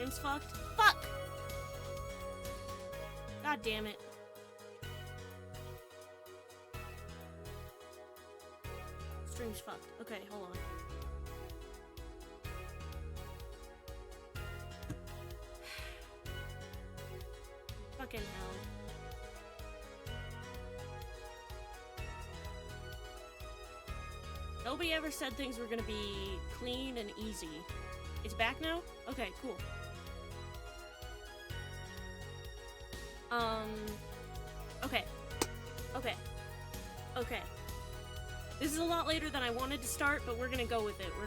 Stream's fucked? Fuck! God damn it. Stream's fucked. Okay, hold on. Fucking hell. Nobody ever said things were gonna be clean and easy. It's back now? Okay, cool. Okay. Okay. Okay. This is a lot later than I wanted to start, but we're gonna go with it. We're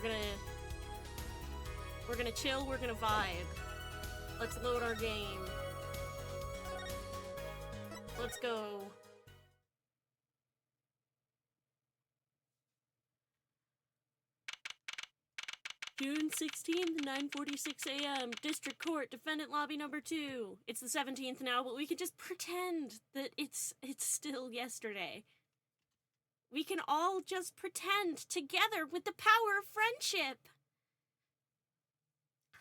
gonna chill, we're gonna vibe. Let's load our game. Let's go. June 16th, 9:46 a.m. District Court, Defendant Lobby number 2. It's the 17th now, but we can just pretend that it's still yesterday. We can all just pretend together with the power of friendship.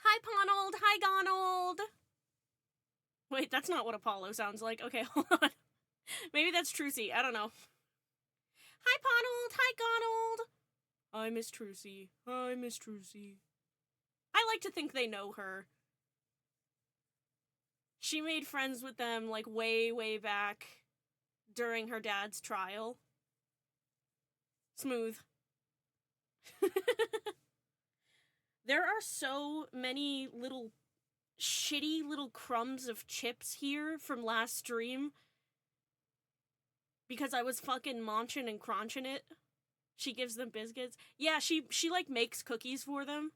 Hi, Ponold. Hi, Gonold. Wait, that's not what Apollo sounds like. Okay, hold on. Maybe that's Trucy. I don't know. Hi, Ponold. Hi, Gonold. Hi, Miss Trucy. Hi, Miss Trucy. I like to think they know her. She made friends with them, like, way, way back during her dad's trial. Smooth. There are so many little shitty little crumbs of chips here from last stream because I was fucking munching and crunching it. She gives them biscuits. Yeah, she like makes cookies for them.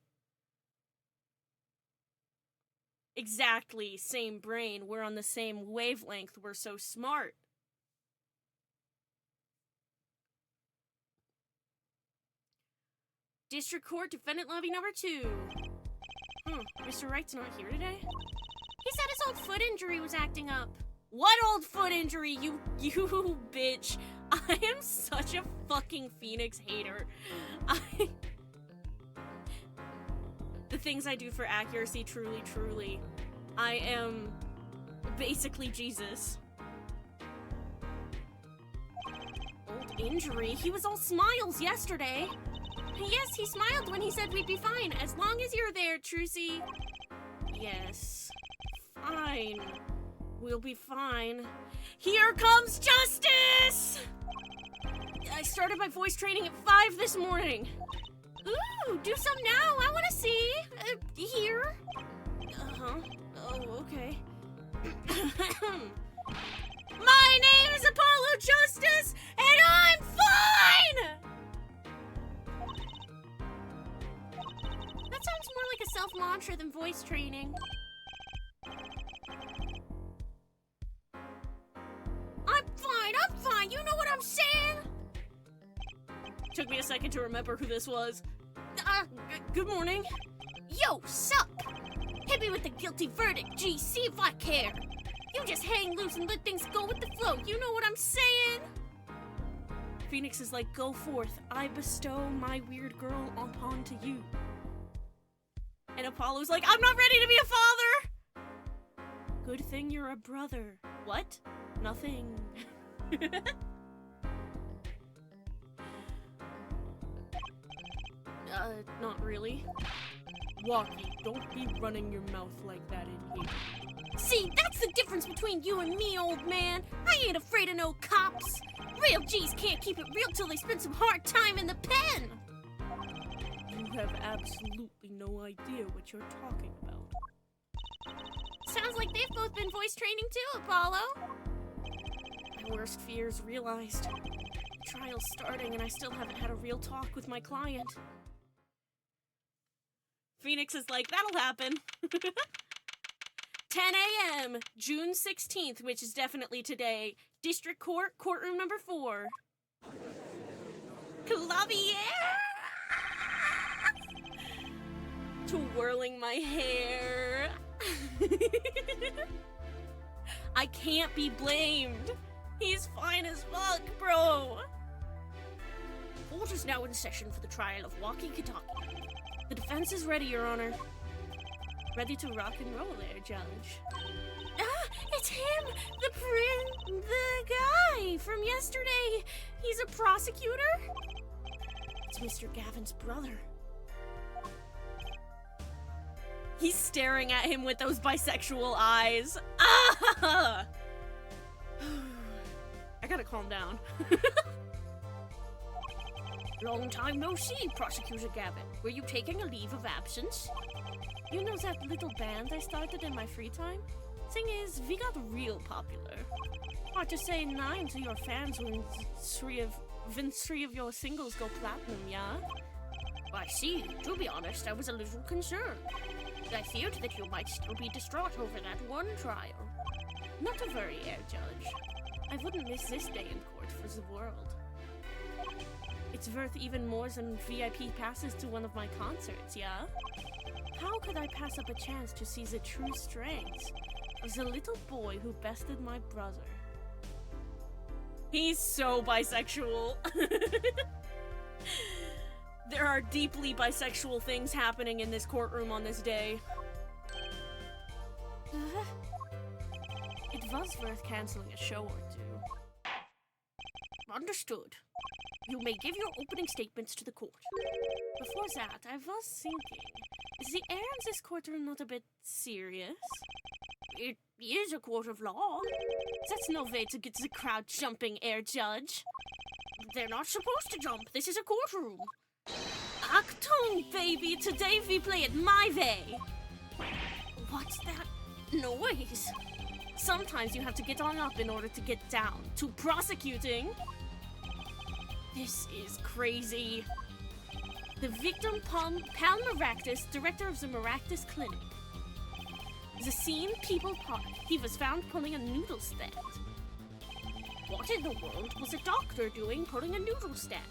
Exactly, same brain. We're on the same wavelength. We're so smart. District Court, Defendant Lobby number 2. Mr. Wright's not here today? He said his old foot injury was acting up. What old foot injury, you bitch? I am such a fucking Phoenix hater. The things I do for accuracy, truly, truly. I am basically Jesus. Old injury? He was all smiles yesterday. Yes, he smiled when he said we'd be fine, as long as you're there, Trucy. Yes. Fine. We'll be fine. Here comes justice! I started my voice training at 5 this morning. Ooh, do some now. I want to see. Here. Uh-huh. Oh, okay. My name is Apollo Justice, and I'm fine! That sounds more like a self-mantra than voice training. I'm fine, you know what I'm saying? Took me a second to remember who this was. Good morning. Yo, sup? Hit me with the guilty verdict, G, see if I care. You just hang loose and let things go with the flow, you know what I'm saying? Phoenix is like, go forth, I bestow my weird girl upon to you. And Apollo's like, I'm not ready to be a father! Good thing you're a brother. What? Nothing. Not really. Walkie, don't be running your mouth like that in here. See, that's the difference between you and me, old man. I ain't afraid of no cops. Real G's can't keep it real till they spend some hard time in the pen. You have absolutely no idea what you're talking about. Sounds like they've both been voice training too, Apollo. My worst fears realized. The trial's starting and I still haven't had a real talk with my client. Phoenix is like, that'll happen. 10 a.m., June 16th, which is definitely today. District Court, courtroom number 4. Clavier! Twirling my hair. I can't be blamed. He's fine as fuck, bro. Court is now in session for the trial of Walkie Kentucky. The defense is ready, Your Honor. Ready to rock and roll there, Judge. Ah, it's him! The guy from yesterday! He's a prosecutor? It's Mr. Gavin's brother. He's staring at him with those bisexual eyes. Ah! I gotta calm down. Long time no see, Prosecutor Gavin. Were you taking a leave of absence? You know that little band I started in my free time? Thing is, we got real popular. Hard to say nine to your fans when three of your singles go platinum, yeah? I see. To be honest, I was a little concerned. I feared that you might still be distraught over that one trial. Not to worry, Air Judge. I wouldn't miss this day in court for the world. It's worth even more than VIP passes to one of my concerts, yeah? How could I pass up a chance to see the true strengths of the little boy who bested my brother? He's so bisexual. There are deeply bisexual things happening in this courtroom on this day. It was worth canceling a show or two. Understood. You may give your opening statements to the court. Before that, I was thinking, is the air in this courtroom not a bit serious? It is a court of law. That's no way to get the crowd jumping, Air Judge. They're not supposed to jump. This is a courtroom. Achtung, baby! Today we play it my way! What's that noise? Sometimes you have to get on up in order to get down. To prosecuting. This is crazy. The victim, Pal Maractus, director of the Maractus Clinic. The scene, People Park. He was found pulling a noodle stand. What in the world was a doctor doing pulling a noodle stand?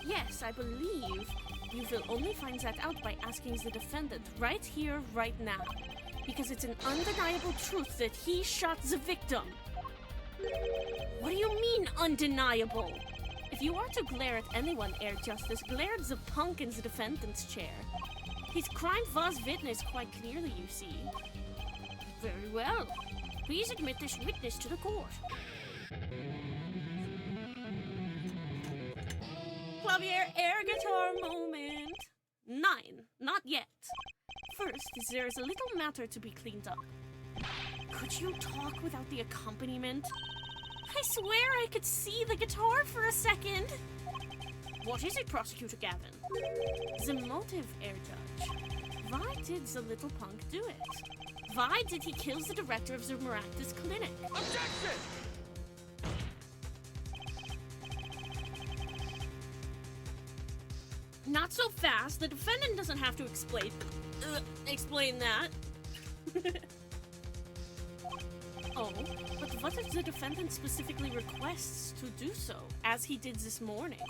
Yes, I believe you will only find that out by asking the defendant right here, right now. Because it's an undeniable truth that he shot the victim. What do you mean, undeniable? If you are to glare at anyone, Air Justice, glare at the punk in the defendant's chair. His crime was witnessed quite clearly, you see. Very well. Please admit this witness to the court. Clavier air guitar moment. 9. Not yet. First, there is a little matter to be cleaned up. Could you talk without the accompaniment? I swear I could see the guitar for a second. What is it, Prosecutor Gavin? The motive, Air Judge. Why did the little punk do it? Why did he kill the director of the Maractus Clinic? Objection! Not so fast. The defendant doesn't have to explain that. Oh, but what if the defendant specifically requests to do so, as he did this morning?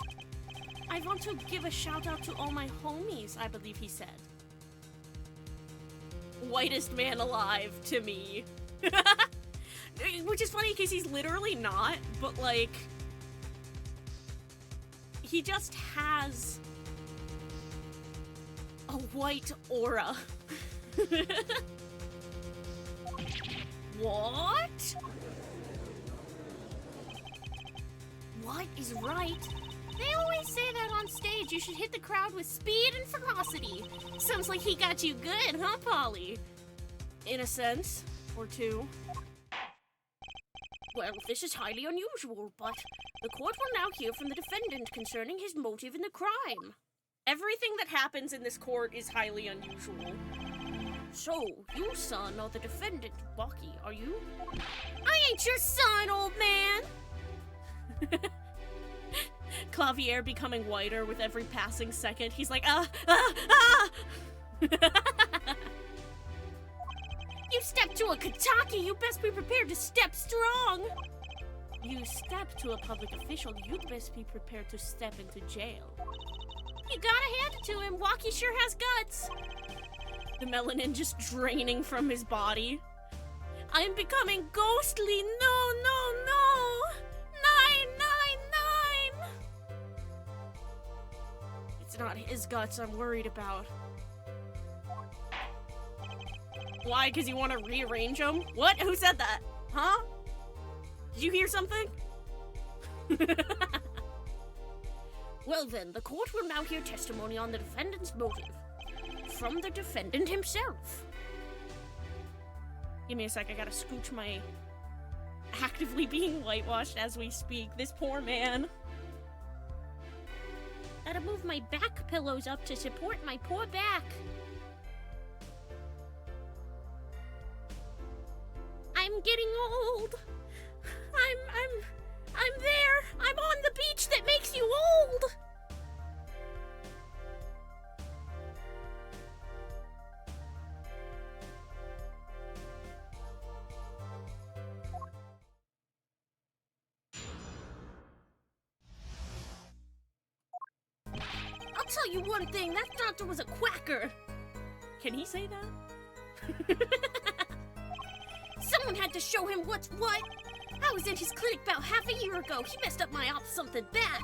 I want to give a shout out to all my homies, I believe he said. Whitest man alive to me. Which is funny because he's literally not, but like, he just has a white aura. What? What is right? They always say that on stage. You should hit the crowd with speed and ferocity. Sounds like he got you good, huh, Polly? In a sense, or two. Well, this is highly unusual, but the court will now hear from the defendant concerning his motive in the crime. Everything that happens in this court is highly unusual. So, you son are the defendant, Bucky, are you? I ain't your son, old man! Clavier becoming whiter with every passing second. He's like, You step to a Kataki, you best be prepared to step strong! You step to a public official, you'd best be prepared to step into jail. You gotta hand it to him, Walkie sure has guts! The melanin just draining from his body. I'm becoming ghostly. No, no, no. 999. It's not his guts I'm worried about. Why? Because you want to rearrange them? What? Who said that? Huh? Did you hear something? Well then, the court will now hear testimony on the defendant's motive. From the defendant himself. Give me a sec, I gotta scooch my... actively being whitewashed as we speak. This poor man. Gotta move my back pillows up to support my poor back. I'm getting old. I'm there. I'm on the beach that makes you old. I'll tell you one thing, that doctor was a quacker. Can he say that? Someone had to show him what's what. I was in his clinic about half a year ago. He messed up my op something bad.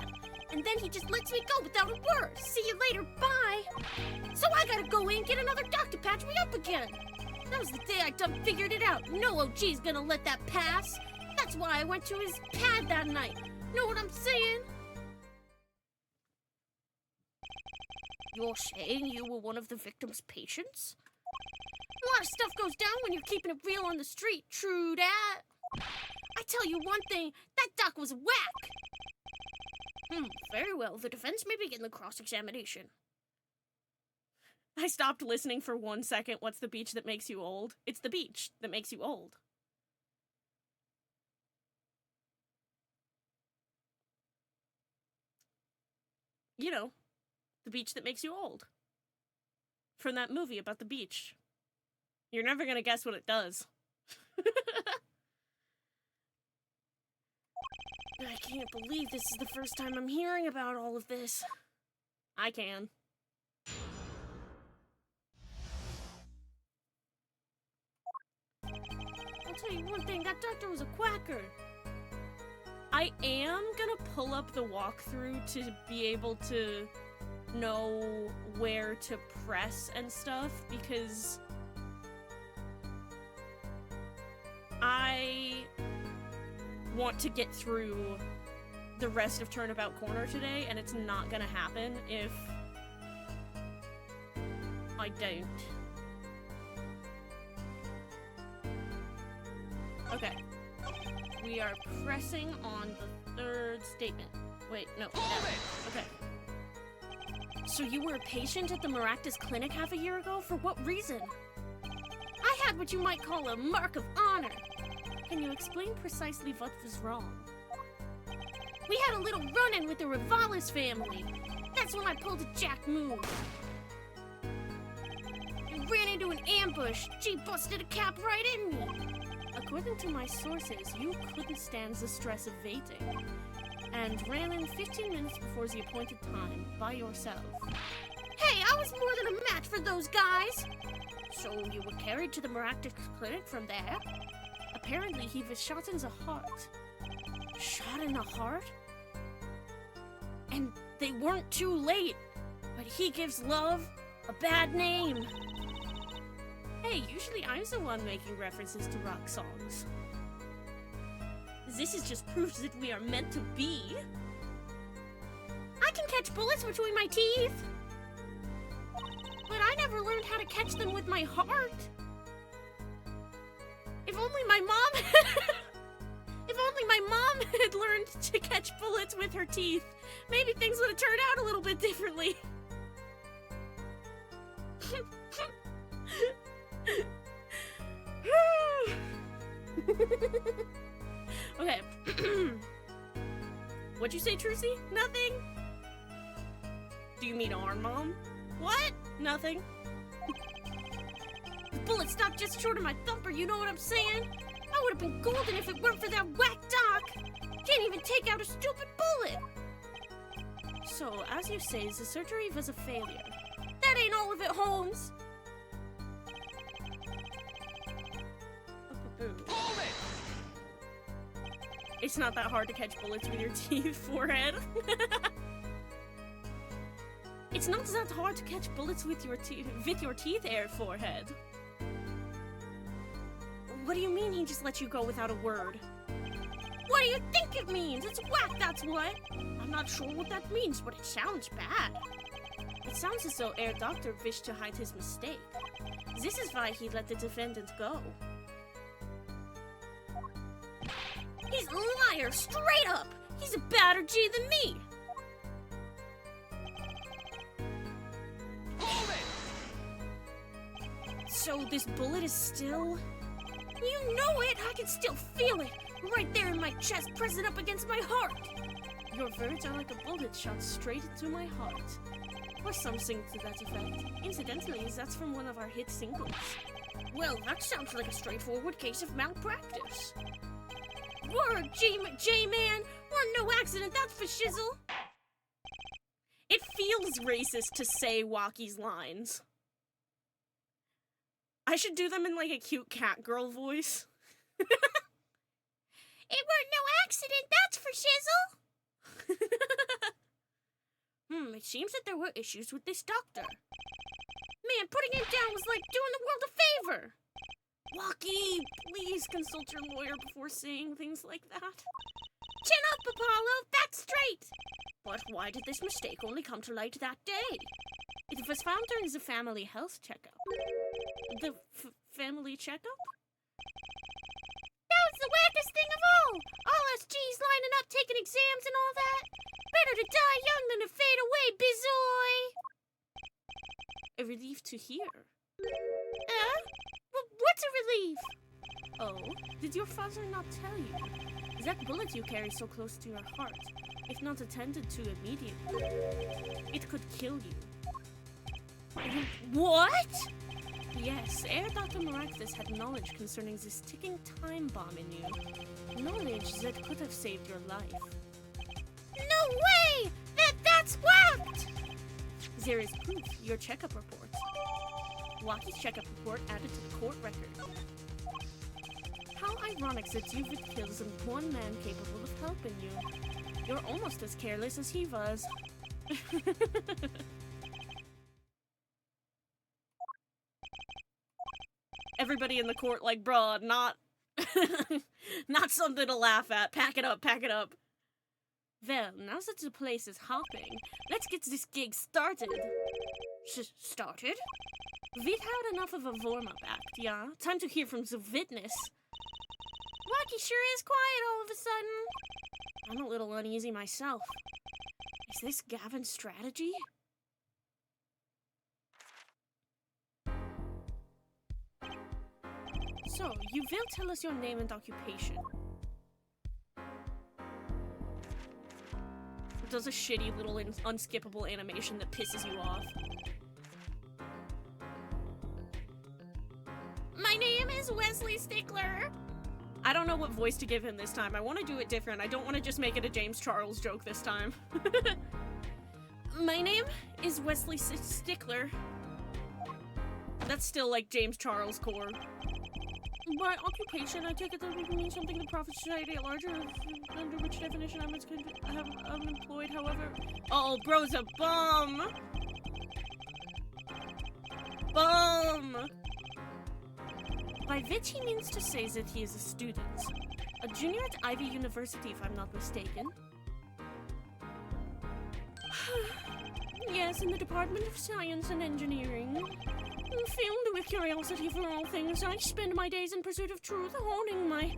And then he just lets me go without a word. See you later, bye. So I gotta go in and get another doctor to patch me up again. That was the day I done figured it out. No OG's gonna let that pass. That's why I went to his pad that night. Know what I'm saying? You're saying you were one of the victim's patients? A lot of stuff goes down when you're keeping it real on the street, true that. I tell you one thing, that doc was whack. Very well, the defense may begin the cross-examination. I stopped listening for 1 second. What's the beach that makes you old? It's the beach that makes you old. You know, the beach that makes you old. From that movie about the beach. You're never gonna guess what it does. I can't believe this is the first time I'm hearing about all of this. I can. I'll tell you one thing, that doctor was a quacker. I am gonna pull up the walkthrough to be able to know where to press and stuff, because I want to get through the rest of Turnabout Corner today, and it's not gonna happen if I don't. Okay. We are pressing on the third statement. Wait, no. Okay. So you were a patient at the Maractus Clinic half a year ago? For what reason? I had what you might call a mark of honor. Can you explain precisely what was wrong? We had a little run-in with the Rivalis family. That's when I pulled a Jack move. I ran into an ambush. She busted a cap right in me. According to my sources, you couldn't stand the stress of waiting, and ran in 15 minutes before the appointed time by yourself. Hey, I was more than a match for those guys! So you were carried to the Maractus Clinic from there? Apparently he was shot in the heart. Shot in the heart? And they weren't too late, but he gives love a bad name. Hey, usually I'm the one making references to rock songs. This is just proof that we are meant to be. I can catch bullets between my teeth. But I never learned how to catch them with my heart. If only my mom if only my mom had learned to catch bullets with her teeth, maybe things would have turned out a little bit differently. Okay. What'd you say, Trucy? Nothing? Do you mean our mom? What? Nothing. The bullet stopped just short of my thumper, you know what I'm saying? I would have been golden if it weren't for that whack doc. Can't even take out a stupid bullet. So, as you say, the surgery was a failure. That ain't all of it, Holmes. It's not that hard to catch bullets with your teeth, forehead. It's not that hard to catch bullets with your teeth, air, forehead. What do you mean he just let you go without a word? What do you think it means? It's whack, that's what. I'm not sure what that means, but it sounds bad. It sounds as though Herr Doctor wished to hide his mistake. This is why he let the defendant go. He's a liar, straight up! He's a badder G than me! Hold it! So this bullet is still... You know it! I can still feel it! Right there in my chest, pressing up against my heart! Your words are like a bullet shot straight into my heart. Or something to that effect. Incidentally, that's from one of our hit singles. Well, that sounds like a straightforward case of malpractice. Word, J-Man! We're no accident, that's for shizzle! It feels racist to say Walkie's lines. I should do them in like a cute cat girl voice. It weren't no accident, that's for shizzle! It seems that there were issues with this doctor. Man, putting him down was like doing the world a favor! Walkie, please consult your lawyer before saying things like that. Chin up, Apollo, that's straight! But why did this mistake only come to light that day? It was found during the family health checkup. The family checkup? That was the wackest thing of all! All us G's lining up, taking exams and all that. Better to die young than to fade away, bizoy! A relief to hear. What's a relief? Oh, did your father not tell you? That bullet you carry so close to your heart, if not attended to immediately, it could kill you. What? Yes, Herr Dr. Maractus had knowledge concerning this ticking time bomb in you. Knowledge that could have saved your life. No way! That's whacked! There is proof, your checkup report. Walkie's checkup report added to the court record. How ironic that you would kill some one man capable of helping you. You're almost as careless as he was. Everybody in the court like, bruh, not... not something to laugh at. Pack it up, pack it up. Well, now that the place is hopping, let's get this gig started. Started? We've had enough of a warm-up act, yeah? Time to hear from the witness. Walkie sure is quiet all of a sudden. I'm a little uneasy myself. Is this Gavin's strategy? So, you will tell us your name and occupation. It does a shitty little unskippable animation that pisses you off. My name is Wesley Stickler. I don't know what voice to give him this time. I want to do it different. I don't want to just make it a James Charles joke this time. My name is Wesley Stickler. That's still like James Charles core. By occupation, I take it that would mean something to profit society at large, under which definition I'm employed, however... Oh, bro's a bum! Bum! By which he means to say that he is a student. A junior at Ivy University, if I'm not mistaken. Yes, in the Department of Science and Engineering. Filled with curiosity for all things, I spend my days in pursuit of truth, honing my...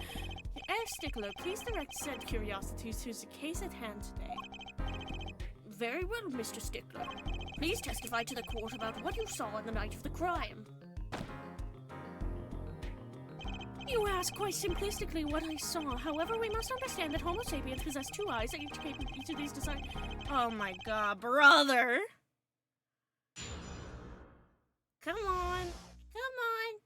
Herr Stickler, please direct said curiosity to the case at hand today. Very well, Mr. Stickler. Please testify to the court about what you saw on the night of the crime. You ask quite simplistically what I saw. However, we must understand that Homo sapiens possess two eyes that each capable each of these decide... Oh my god, brother! Come on. Come on.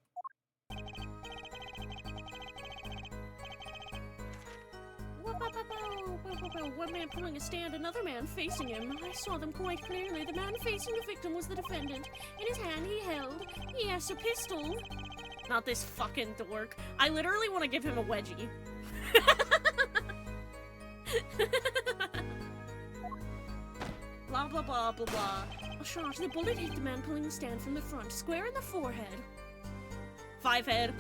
One man pulling a stand, another man facing him. I saw them quite clearly. The man facing the victim was the defendant. In his hand he held, yes, a pistol. Not this fucking dork. I literally want to give him a wedgie. Blah, blah, blah, blah, blah. A shot, the bullet hit the man pulling the stand from the front, square in the forehead. 5 head.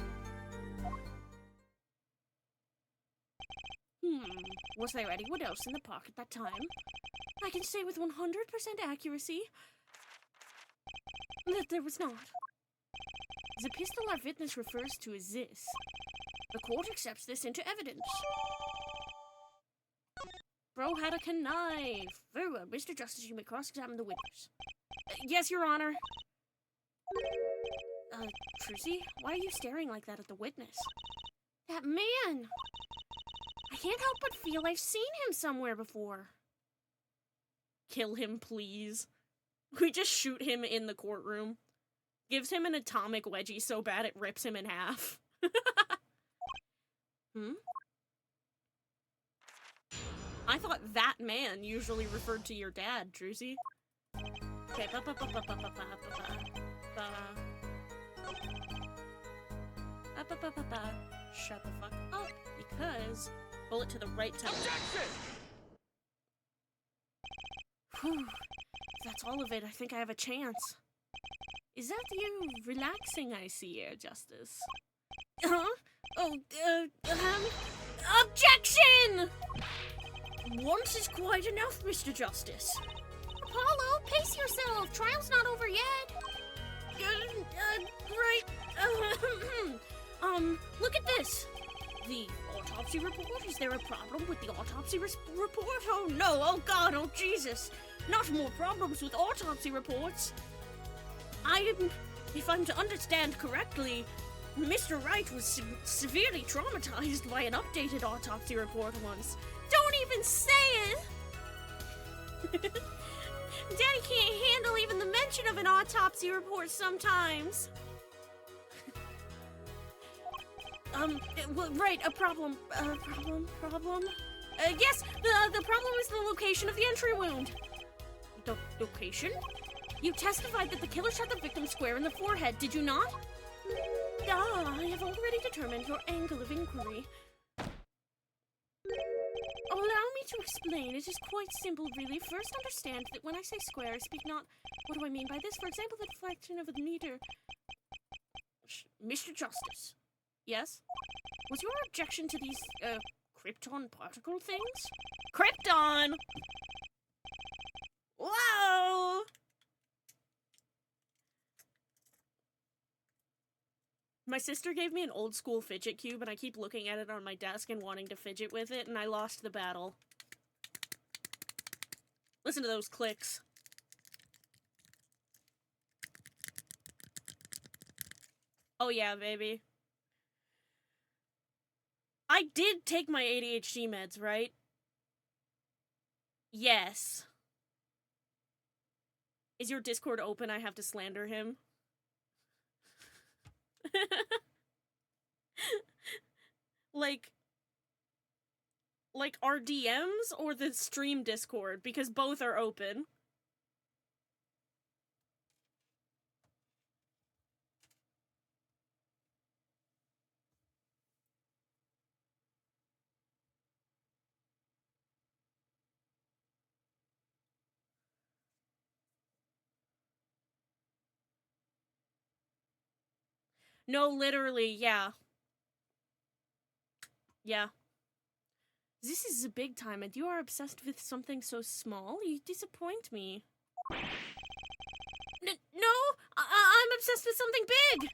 Was there anyone else in the park at that time? I can say with 100% accuracy that there was not. The pistol our witness refers to is this. The court accepts this into evidence. Bro had a knife. Very well, Mr. Justice, you may cross-examine the witness. Yes, Your Honor. Trucy, why are you staring like that at the witness? That man! I can't help but feel I've seen him somewhere before. Kill him, please. We just shoot him in the courtroom. Gives him an atomic wedgie so bad it rips him in half. I thought that man usually referred to your dad, Druzy. Okay, shut the fuck up, because bullet to the right temple. Objection! Whew. If that's all of it, I think I have a chance. Is that you relaxing, I see, Air Justice? Objection! Once is quite enough, Mr. Justice. Apollo, pace yourself. Trial's not over yet. Right. Look at this. The autopsy report. Is there a problem with the autopsy report? Oh no, oh god, oh Jesus. Not more problems with autopsy reports. If I'm to understand correctly, Mr. Wright was severely traumatized by an updated autopsy report once. Don't even say it! Daddy can't handle even the mention of an autopsy report sometimes. Right, a problem. Yes, the problem is the location of the entry wound. The location? You testified that the killer shot the victim square in the forehead, did you not? I have already determined your angle of inquiry. Allow me to explain. It is quite simple, really. First, understand that when I say square, I speak not... What do I mean by this? For example, the deflection of a meter. Mr. Justice. Yes? Was your objection to these, krypton particle things? Krypton! Whoa! My sister gave me an old school fidget cube, and I keep looking at it on my desk and wanting to fidget with it, and I lost the battle. Listen to those clicks. Oh yeah, baby. I did take my ADHD meds, right? Yes. Is your Discord open? I have to slander him. like our DMs or the stream Discord, because both are open. No, literally, yeah. Yeah. This is a big time, and you are obsessed with something so small? You disappoint me. No! I'm obsessed with something big!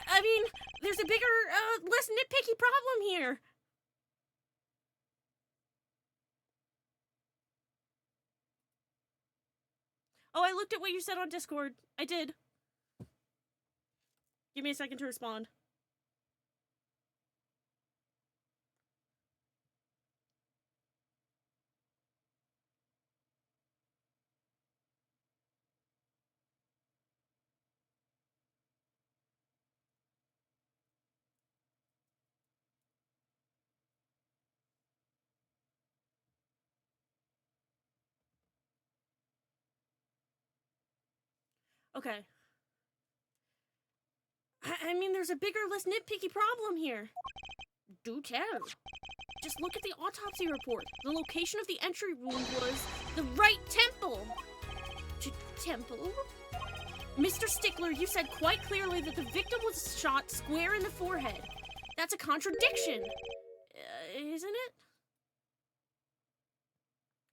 I mean, there's a bigger, less nitpicky problem here. Oh, I looked at what you said on Discord. I did. Give me a second to respond. Okay. I mean, there's a bigger, less nitpicky problem here. Do tell. Just look at the autopsy report. The location of the entry wound was the right temple. Temple? Mr. Stickler, you said quite clearly that the victim was shot square in the forehead. That's a contradiction. Isn't it?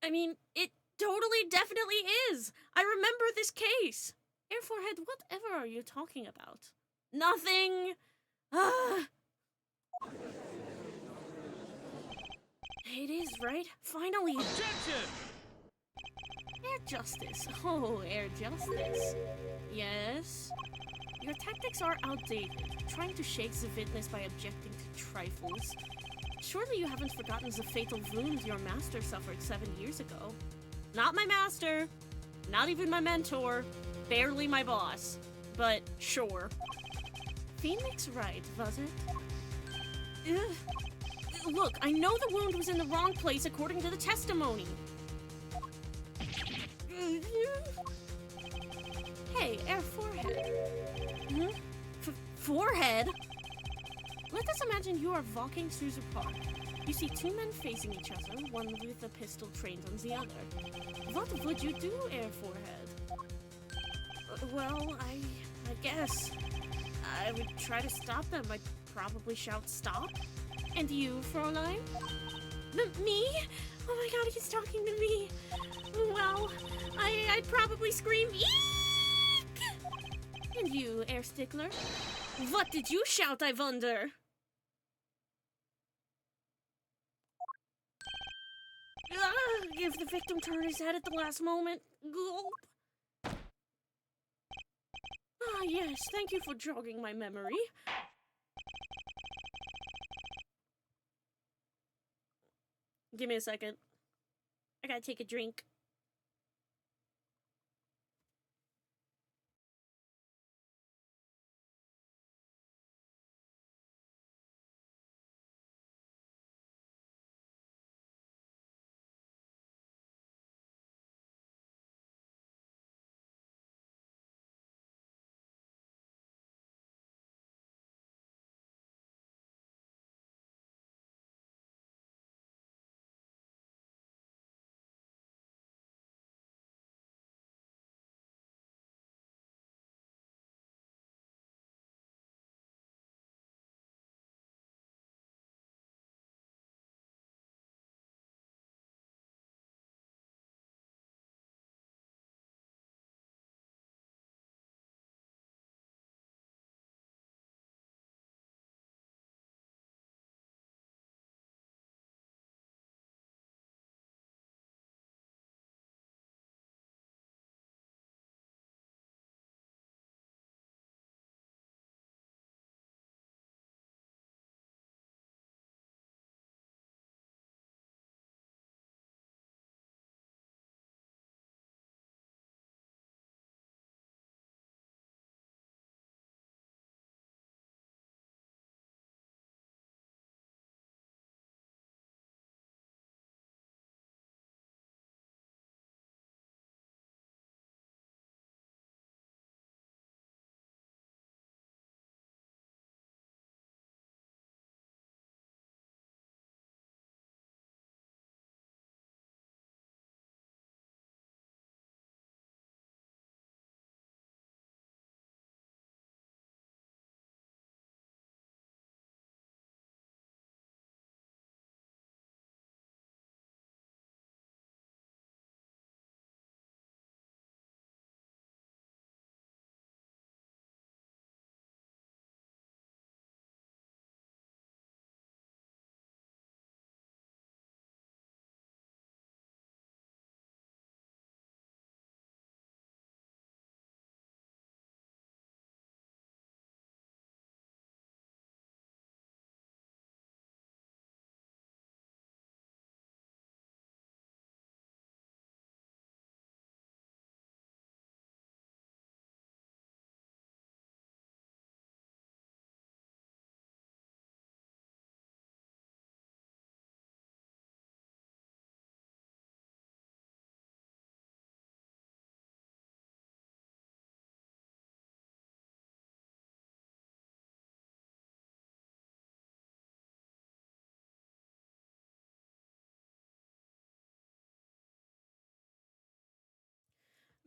I mean, it totally, definitely is. I remember this case. Air Forehead, whatever are you talking about? Nothing. It is, right? Finally. Objection! Air Justice. Oh, Air Justice. Yes? Your tactics are outdated, trying to shake the witness by objecting to trifles. Surely you haven't forgotten the fatal wound your master suffered 7 years ago. Not my master, not even my mentor, barely my boss, but sure. Phoenix Wright, was it? Ugh. Look, I know the wound was in the wrong place according to the testimony. Hey, Air Forehead. Hmm? Forehead? Let us imagine you are walking through the park. You see two men facing each other, one with a pistol trained on the other. What would you do, Air Forehead? Well, I guess I would try to stop them. I'd probably shout stop. And you, Fräulein? Me? Oh my god, he's talking to me. Well, I'd probably scream, eek! And you, Air Stickler? What did you shout, I wonder? If the victim turned his head at the last moment. Gulp. Ah, yes, thank you for jogging my memory. Give me a second. I gotta take a drink.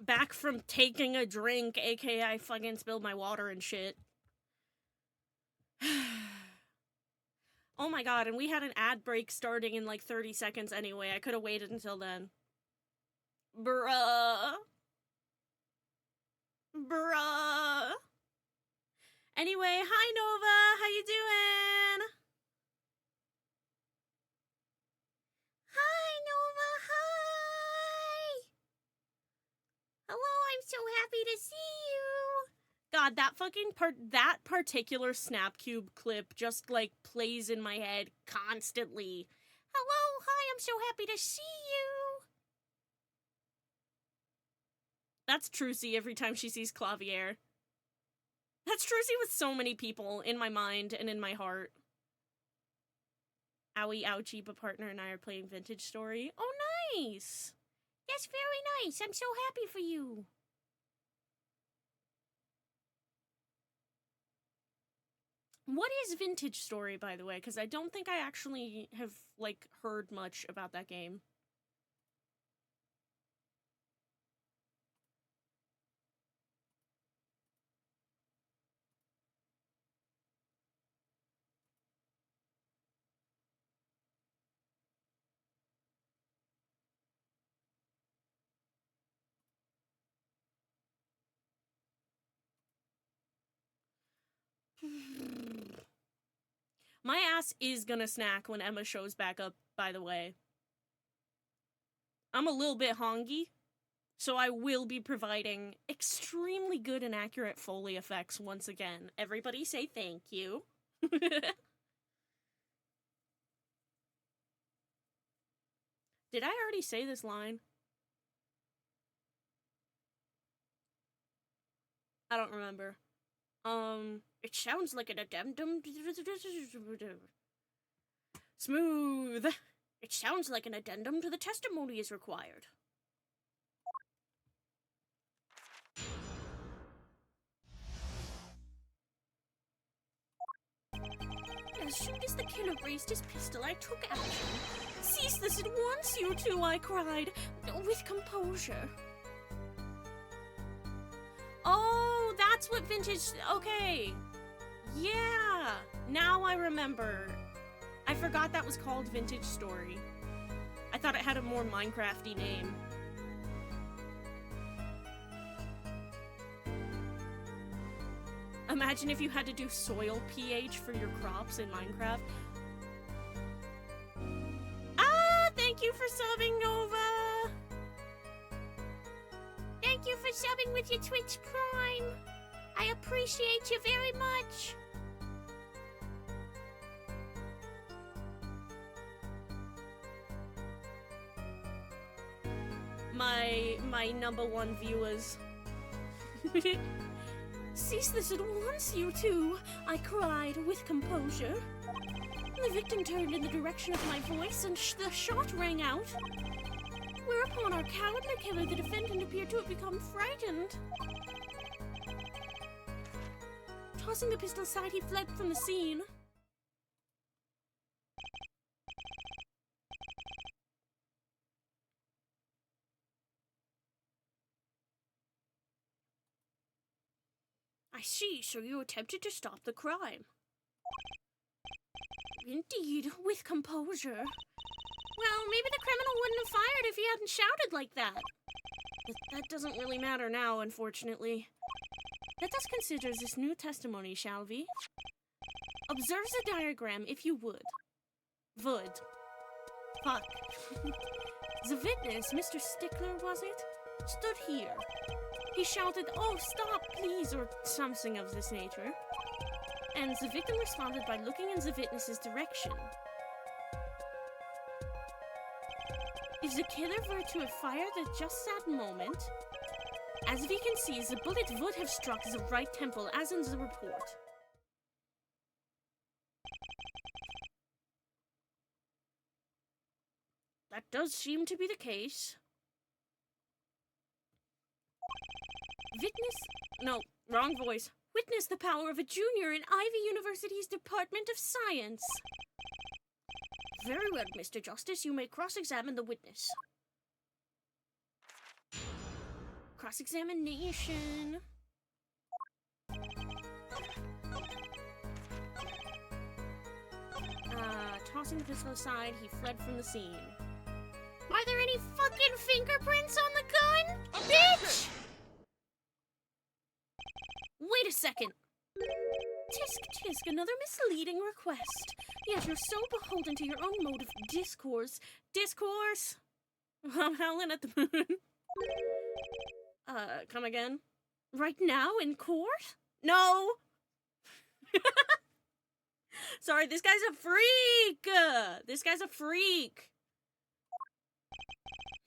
Back from taking a drink, aka I fucking spilled my water and shit. Oh my god, and we had an ad break starting in like 30 seconds anyway. I could have waited until then. Bruh. Bruh. Anyway, hi Nova, how you doing? Hi Nova, hi! Hello, I'm so happy to see you! God, that fucking that particular Snapcube clip just, like, plays in my head constantly. Hello, hi, I'm so happy to see you! That's Trucy every time she sees Clavier. That's Trucy with so many people in my mind and in my heart. Owie, ouchie, but partner and I are playing Vintage Story. Oh, nice! That's very nice. I'm so happy for you. What is Vintage Story, by the way? Because I don't think I actually have, like, heard much about that game. My ass is gonna snack when Emma shows back up, by the way. I'm a little bit hongy, so I will be providing extremely good and accurate Foley effects once again. Everybody say thank you. Did I already say this line? I don't remember. It sounds like an addendum. Smooth. It sounds like an addendum to the testimony is required. As soon as the killer raised his pistol, I took action. Cease this at once, you two, I cried, with composure. Oh, that's what Vintage... Okay. Yeah. Now I remember. I forgot that was called Vintage Story. I thought it had a more Minecrafty name. Imagine if you had to do soil pH for your crops in Minecraft. Ah, thank you for subbing, Nova! Thank you for subbing with your Twitch Prime. I appreciate you very much. My number one viewers. Cease this at once, you two, I cried with composure. The victim turned in the direction of my voice and the shot rang out. Whereupon our cowardly killer, the defendant, appeared to have become frightened. Tossing the pistol aside, he fled from the scene. I see, so you attempted to stop the crime. Indeed, with composure. Well, maybe the criminal wouldn't have fired if he hadn't shouted like that. But that doesn't really matter now, unfortunately. Let us consider this new testimony, shall we? Observe the diagram, if you would. Would. Fuck. The witness, Mr. Stickler, was it? Stood here. He shouted, "Oh, stop, please," or something of this nature. And the victim responded by looking in the witness's direction. If the killer were to have fired at just that moment, as we can see, the bullet would have struck the right temple, as in the report. That does seem to be the case. Wrong voice. Witness the power of a junior in Ivy University's Department of Science. Very well, Mr. Justice, you may cross-examine the witness. Cross-examination. Tossing the pistol aside, he fled from the scene. Are there any fucking fingerprints on the gun? Bitch! Wait a second. Tisk tisk, another misleading request. Yet you're so beholden to your own mode of discourse. Discourse? I'm howling at the moon. Come again? Right now in court? No! Sorry, this guy's a freak! This guy's a freak!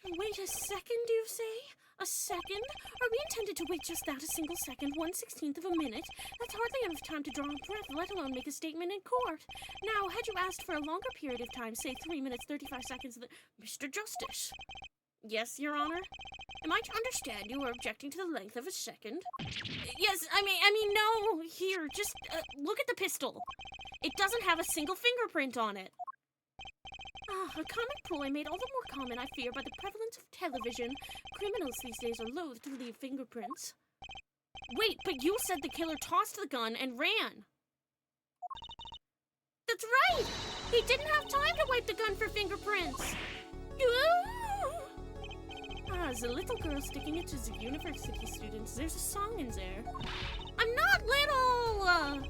Wait a second, do you say? A second? Are we intended to wait just that, a single second, 1/16 of a minute? That's hardly enough time to draw a breath, let alone make a statement in court. Now, had you asked for a longer period of time, say 3 minutes, 35 seconds, Mr. Justice. Yes, Your Honor? Am I to understand you are objecting to the length of a second? Yes, I mean, no, here, just, look at the pistol. It doesn't have a single fingerprint on it. A common ploy made all the more common, I fear, by the prevalence of television. Criminals these days are loath to leave fingerprints. Wait, but you said the killer tossed the gun and ran. That's right! He didn't have time to wipe the gun for fingerprints. As a little girl sticking it to the university students, there's a song in there. I'm not little!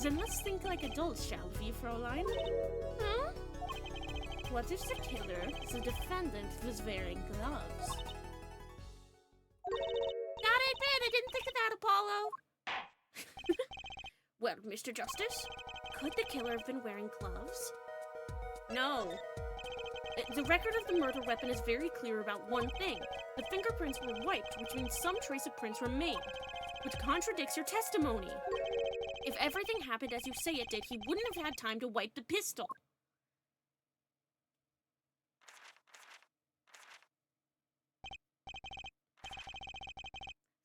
Then let's think like adults, shall we, Fräulein? Huh? What if the killer, the defendant, was wearing gloves? Gotta admit, I didn't think of that, Apollo. Well, Mr. Justice, could the killer have been wearing gloves? No. The record of the murder weapon is very clear about one thing. The fingerprints were wiped, which means some trace of prints remained, which contradicts your testimony. If everything happened as you say it did, he wouldn't have had time to wipe the pistol.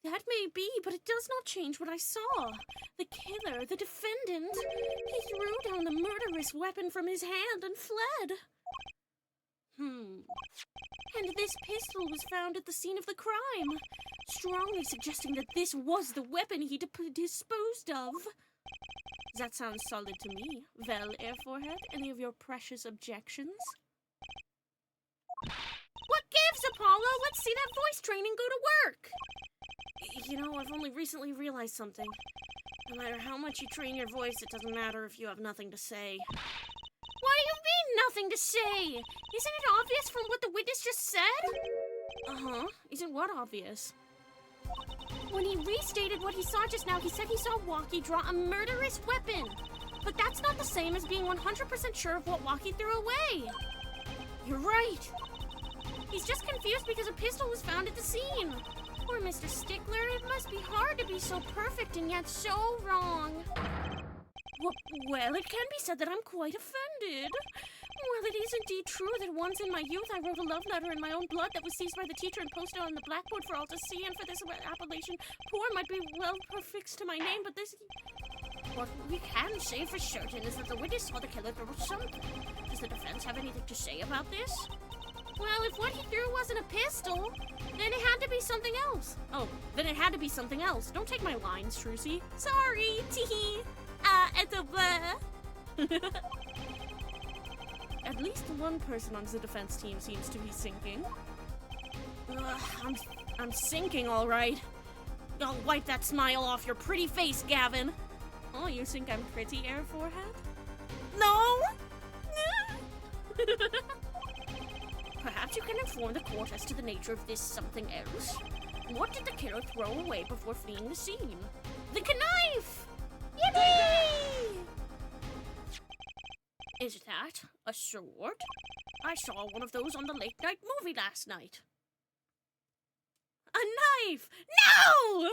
That may be, but it does not change what I saw. The killer, the defendant, he threw down the murderous weapon from his hand and fled. And this pistol was found at the scene of the crime, strongly suggesting that this was the weapon he disposed of. That sounds solid to me. Well, Air Forehead, any of your precious objections? What gives, Apollo? Let's see that voice training go to work! You know, I've only recently realized something. No matter how much you train your voice, it doesn't matter if you have nothing to say. What do you mean, nothing to say? Isn't it obvious from what the witness just said? Isn't what obvious? When he restated what he saw just now, he said he saw Walkie draw a murderous weapon. But that's not the same as being 100% sure of what Walkie threw away. You're right. He's just confused because a pistol was found at the scene. Poor Mr. Stickler, it must be hard to be so perfect and yet so wrong. Well, it can be said that I'm quite offended. Well, it is indeed true that once in my youth I wrote a love letter in my own blood that was seized by the teacher and posted on the blackboard for all to see, and for this appellation, poor might be well prefixed to my name, but this... What we can say for certain is that the witness saw the killer throw something. Does the defense have anything to say about this? Well, if what he threw wasn't a pistol, then it had to be something else. Oh, then it had to be something else. Don't take my lines, Trucy. Sorry, teehee. It's a blah. At least one person on the defense team seems to be sinking. I'm sinking, all right. I'll wipe that smile off your pretty face, Gavin. Oh, you think I'm pretty, Air Forehead? No! Perhaps you can inform the court as to the nature of this something else. What did the killer throw away before fleeing the scene? The knife! Yippee! Is that a sword? I saw one of those on the late-night movie last night. A knife! No!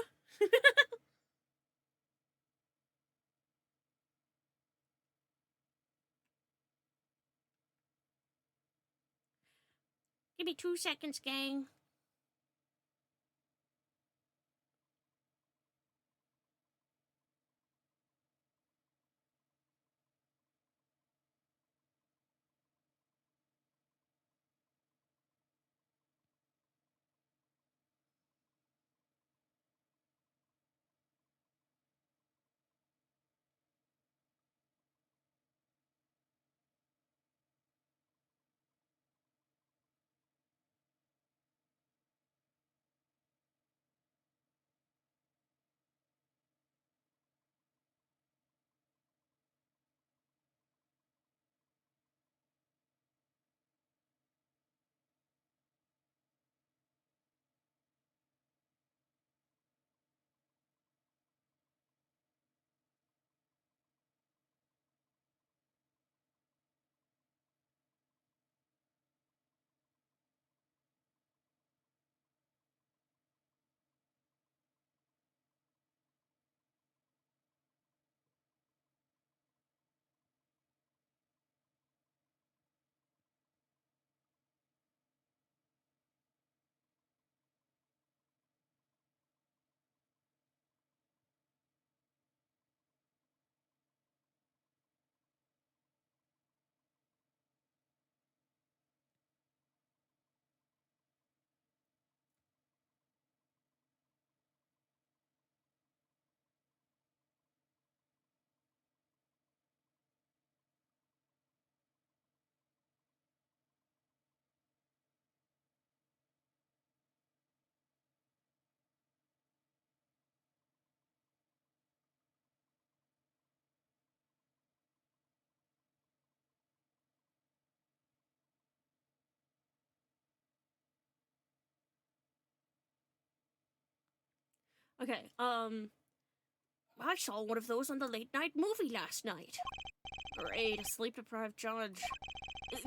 Give me 2 seconds, gang. Okay, I saw one of those on the late-night movie last night. Great, a sleep-deprived judge.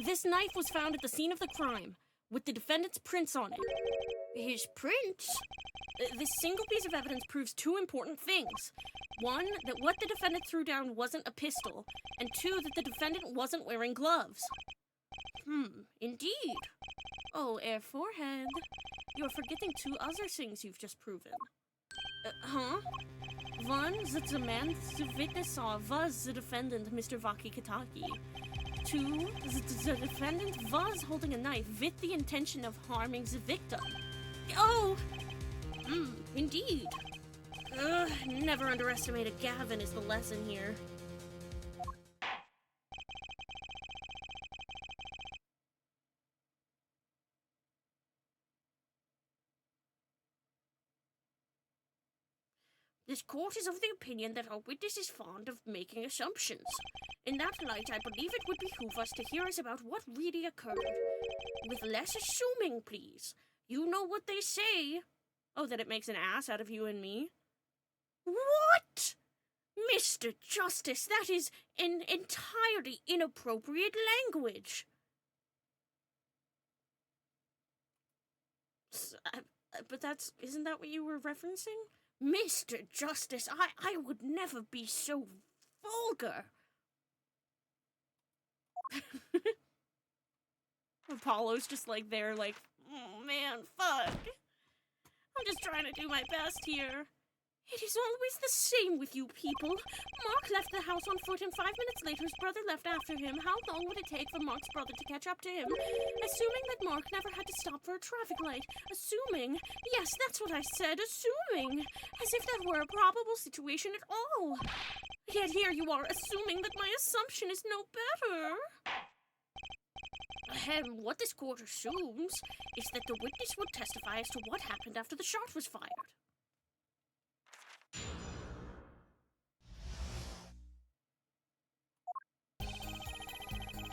This knife was found at the scene of the crime, with the defendant's prints on it. His prints? This single piece of evidence proves two important things. One, that what the defendant threw down wasn't a pistol, and two, that the defendant wasn't wearing gloves. Indeed. Oh, Air Forehead, you're forgetting two other things you've just proven. One, that the man the witness saw was the defendant, Mr. Vaki Kataki. Two, that the defendant was holding a knife with the intention of harming the victim. Oh! Indeed. Never underestimate a Gavin is the lesson here. This court is of the opinion that our witness is fond of making assumptions. In that light, I believe it would behoove us to hear us about what really occurred. With less assuming, please. You know what they say. Oh, that it makes an ass out of you and me? What? Mr. Justice, that is an entirely inappropriate language. But isn't that what you were referencing? Mr. Justice, I would never be so vulgar. Apollo's just like there like, oh man, fuck. I'm just trying to do my best here. It is always the same with you people. Mark left the house on foot and 5 minutes later his brother left after him. How long would it take for Mark's brother to catch up to him? Assuming that Mark never had to stop for a traffic light. Assuming. Yes, that's what I said. Assuming. As if that were a probable situation at all. Yet here you are assuming that my assumption is no better. What this court assumes is that the witness would testify as to what happened after the shot was fired.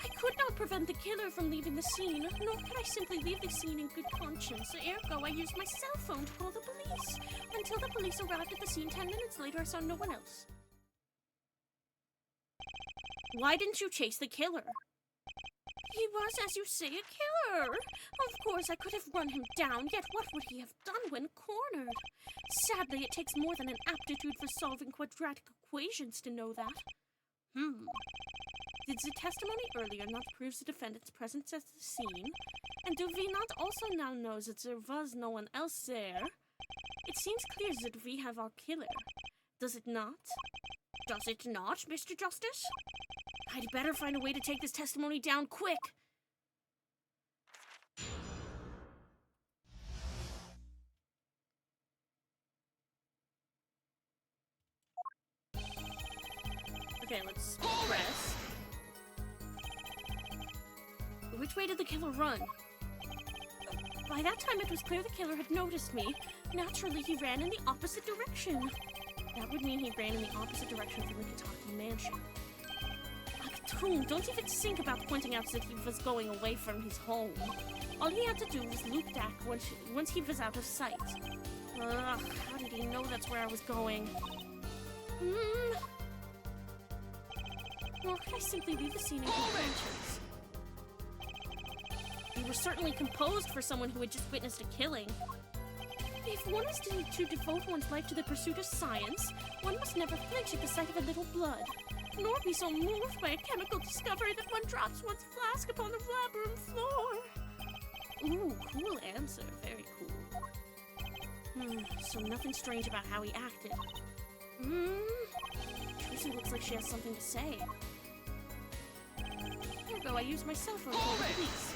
I could not prevent the killer from leaving the scene, nor could I simply leave the scene in good conscience. Ergo, I used my cell phone to call the police. Until the police arrived at the scene 10 minutes later, I saw no one else. Why didn't you chase the killer? He was, as you say, a killer. Of course, I could have run him down, yet what would he have done when cornered? Sadly, it takes more than an aptitude for solving quadratic equations to know that. Did the testimony earlier not prove the defendant's presence at the scene? And do we not also now know that there was no one else there? It seems clear that we have our killer. Does it not? Does it not, Mr. Justice? I'd better find a way to take this testimony down quick. Okay, let's press. Which way did the killer run? By that time, it was clear the killer had noticed me. Naturally, he ran in the opposite direction. That would mean he ran in the opposite direction from the Kataki mansion. Akatoon, don't even think about pointing out that he was going away from his home. All he had to do was loop back once he was out of sight. How did he know that's where I was going? Or could I simply leave the scene in good conscience? You were certainly composed for someone who had just witnessed a killing. If one is to devote one's life to the pursuit of science, one must never flinch at the sight of a little blood, nor be so moved by a chemical discovery that one drops one's flask upon the lab room floor. Ooh, cool answer. Very cool. So nothing strange about how he acted. Tracy looks like she has something to say. Ergo, I used my cell phone to call the police.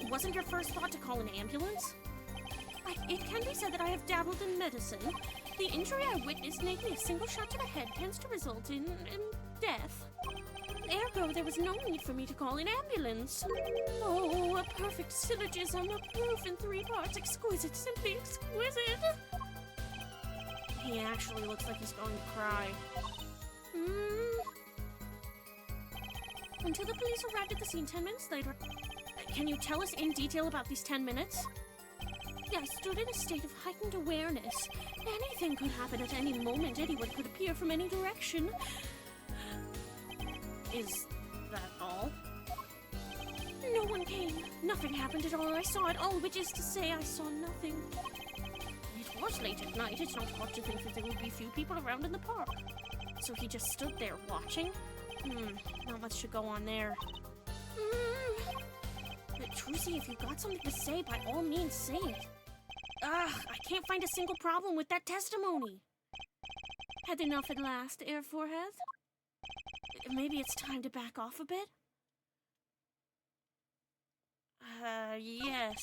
Wasn't your first thought to call an ambulance? It can be said that I have dabbled in medicine. The injury I witnessed, namely a single shot to the head, tends to result in death. Ergo, there was no need for me to call an ambulance. Oh, a perfect syllogism, a proof in 3 parts, exquisite, simply exquisite. He actually looks like he's going to cry. Until the police arrived at the scene 10 minutes later. Can you tell us in detail about these 10 minutes? I stood in a state of heightened awareness. Anything could happen at any moment. Anyone could appear from any direction. Is that all? No one came. Nothing happened at all. I saw it all, which is to say I saw nothing. It was late at night. It's not hard to think that there would be few people around in the park. So he just stood there watching? Not much to go on there. Trucy, if you've got something to say, by all means say it. I can't find a single problem with that testimony. Had enough at last, Air Forehead? Maybe it's time to back off a bit? Yes.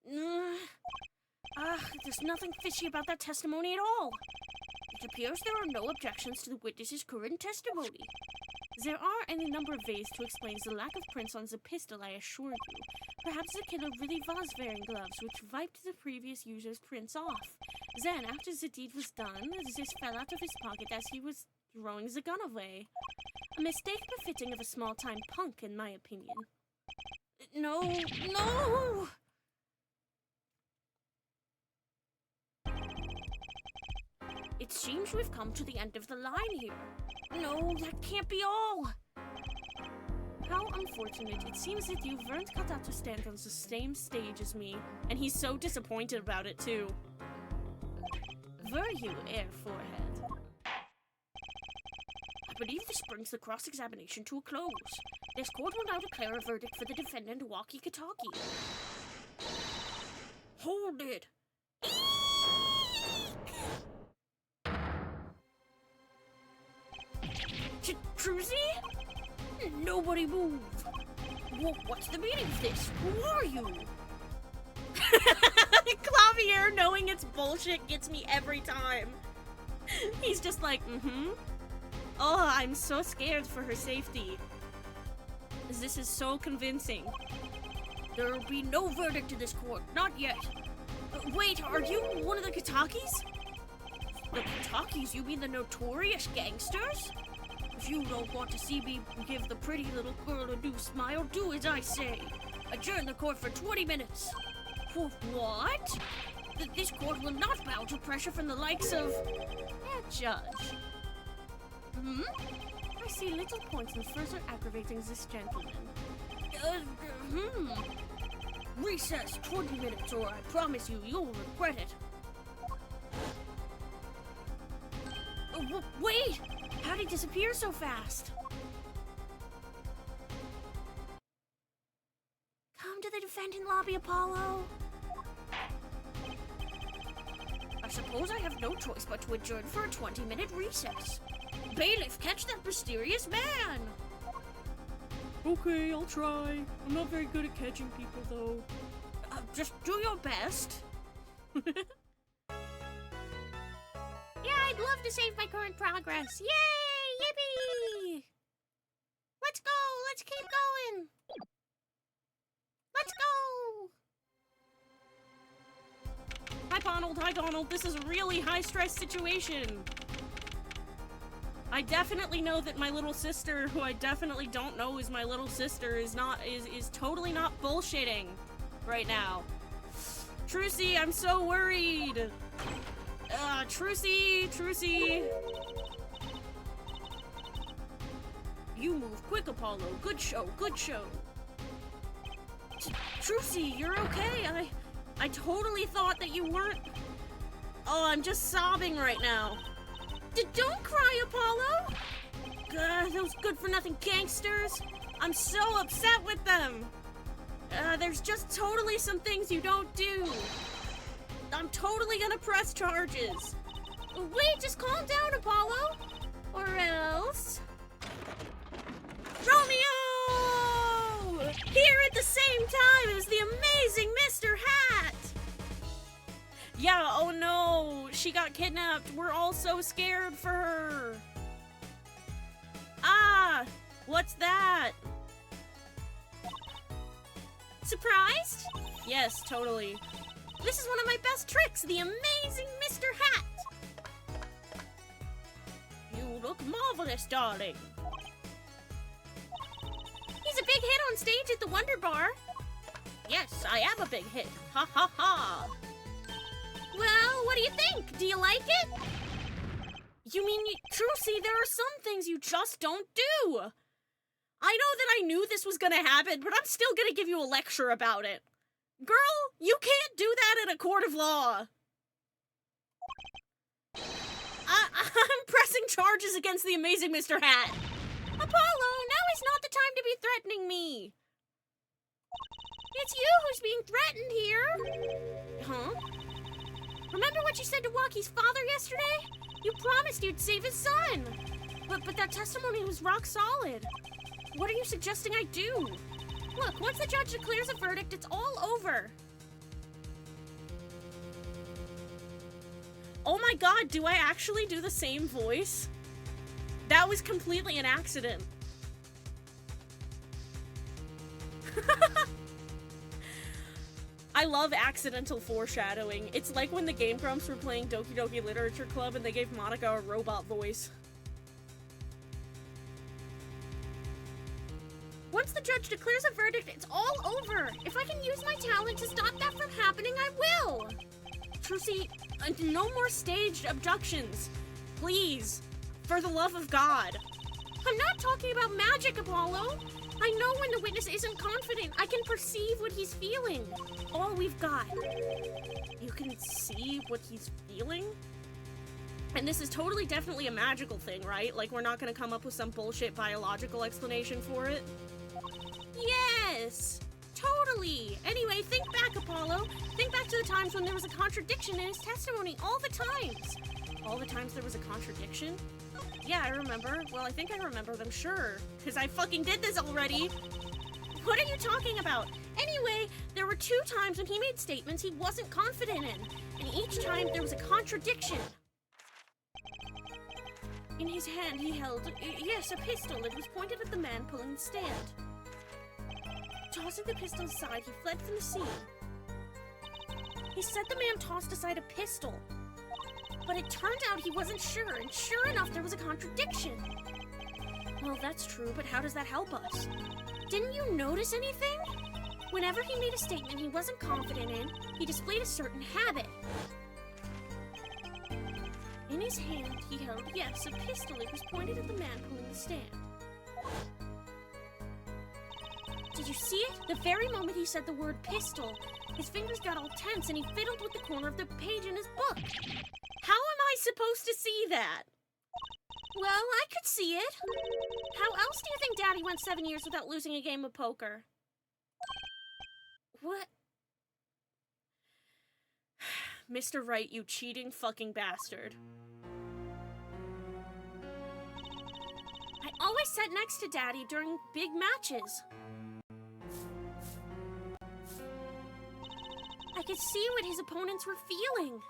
There's nothing fishy about that testimony at all. It appears there are no objections to the witness's current testimony. There are any number of ways to explain the lack of prints on the pistol, I assure you. Perhaps the killer really was wearing gloves, which wiped the previous user's prints off. Then, after the deed was done, this fell out of his pocket as he was throwing the gun away. A mistake befitting of a small-time punk, in my opinion. No! It seems we've come to the end of the line here. No, that can't be all! How unfortunate. It seems that you weren't cut out to stand on the same stage as me. And he's so disappointed about it, too. Were you, Air Forehead? I believe this brings the cross-examination to a close. This court will now declare a verdict for the defendant, Walkie Kataki. Hold it! Trucy? Nobody move. What's the meaning of this? Who are you? Clavier knowing it's bullshit gets me every time. He's just like, Oh, I'm so scared for her safety. This is so convincing. There will be no verdict in this court. Not yet. Wait, are you one of the Katakis? The Katakis? You mean the notorious gangsters? If you don't want to see me give the pretty little girl a new smile, do as I say. Adjourn the court for 20 minutes. What? This court will not bow to pressure from the likes of... Judge. I see little point in further aggravating this gentleman. Recess 20 minutes or I promise you, you'll regret it. Wait! How'd he disappear so fast? Come to the defendant lobby, Apollo. I suppose I have no choice but to adjourn for a 20-minute recess. Bailiff, catch that mysterious man! Okay, I'll try. I'm not very good at catching people, though. Just do your best. Yeah, I'd love to save my current progress. Yay! Yippee! Let's go! Let's keep going! Let's go! Hi, Donald. Hi, Donald. This is a really high-stress situation. I definitely know that my little sister, who I definitely don't know is my little sister, is totally not bullshitting right now. Trucy, I'm so worried. Trucy. You move quick, Apollo. Good show. Trucy, you're okay. I totally thought that you weren't... Oh, I'm just sobbing right now. Don't cry, Apollo! Those good-for-nothing gangsters. I'm so upset with them. There's just totally some things you don't do. I'm totally gonna press charges. Wait, just calm down, Apollo. Or else... Romeo! Here at the same time as the amazing Mr. Hat! Yeah, oh no, she got kidnapped. We're all so scared for her. Ah, what's that? Surprised? Yes, totally. This is one of my best tricks, the amazing Mr. Hat. You look marvelous, darling. He's a big hit on stage at the Wonder Bar. Yes, I am a big hit. Ha ha ha. Well, what do you think? Do you like it? You mean, Trucy, there are some things you just don't do. I know that I knew this was gonna happen, but I'm still gonna give you a lecture about it. Girl, you can't do that in a court of law. I'm pressing charges against the amazing Mr. Hat. Apollo, now is not the time to be threatening me. It's you who's being threatened here. Huh? Remember what you said to Waki's father yesterday? You promised you'd save his son. But that testimony was rock solid. What are you suggesting I do? Look, once the judge declares a verdict, it's all over. Oh my god, do I actually do the same voice? That was completely an accident. I love accidental foreshadowing. It's like when the Game Grumps were playing Doki Doki Literature Club and they gave Monica a robot voice. Once the judge declares a verdict, it's all over. If I can use my talent to stop that from happening, I will. Trucy, no more staged abductions. Please. For the love of God. I'm not talking about magic, Apollo. I know when the witness isn't confident. I can perceive what he's feeling. All we've got. You can see what he's feeling? And this is totally definitely a magical thing, right? Like, we're not gonna come up with some bullshit biological explanation for it? Yes! Totally! Anyway, think back, Apollo. Think back to the times when there was a contradiction in his testimony. All the times! All the times there was a contradiction? Yeah, I remember. Well, I think I remember them, sure. Because I fucking did this already! What are you talking about? Anyway, there were 2 times when he made statements he wasn't confident in. And each time there was a contradiction. In his hand, he held, yes, a pistol. It was pointed at the man pulling the stand. Tossing the pistol aside, he fled from the scene. He said the man tossed aside a pistol. But it turned out he wasn't sure, and sure enough, there was a contradiction. Well, that's true, but how does that help us? Didn't you notice anything? Whenever he made a statement he wasn't confident in, he displayed a certain habit. In his hand, he held, yes, a pistol. It was pointed at the man pulling the stand. Did you see it? The very moment he said the word pistol, his fingers got all tense and he fiddled with the corner of the page in his book. How am I supposed to see that? Well, I could see it. How else do you think Daddy went 7 years without losing a game of poker? What? Mr. Wright, you cheating fucking bastard. I always sat next to Daddy during big matches. I could see what his opponents were feeling.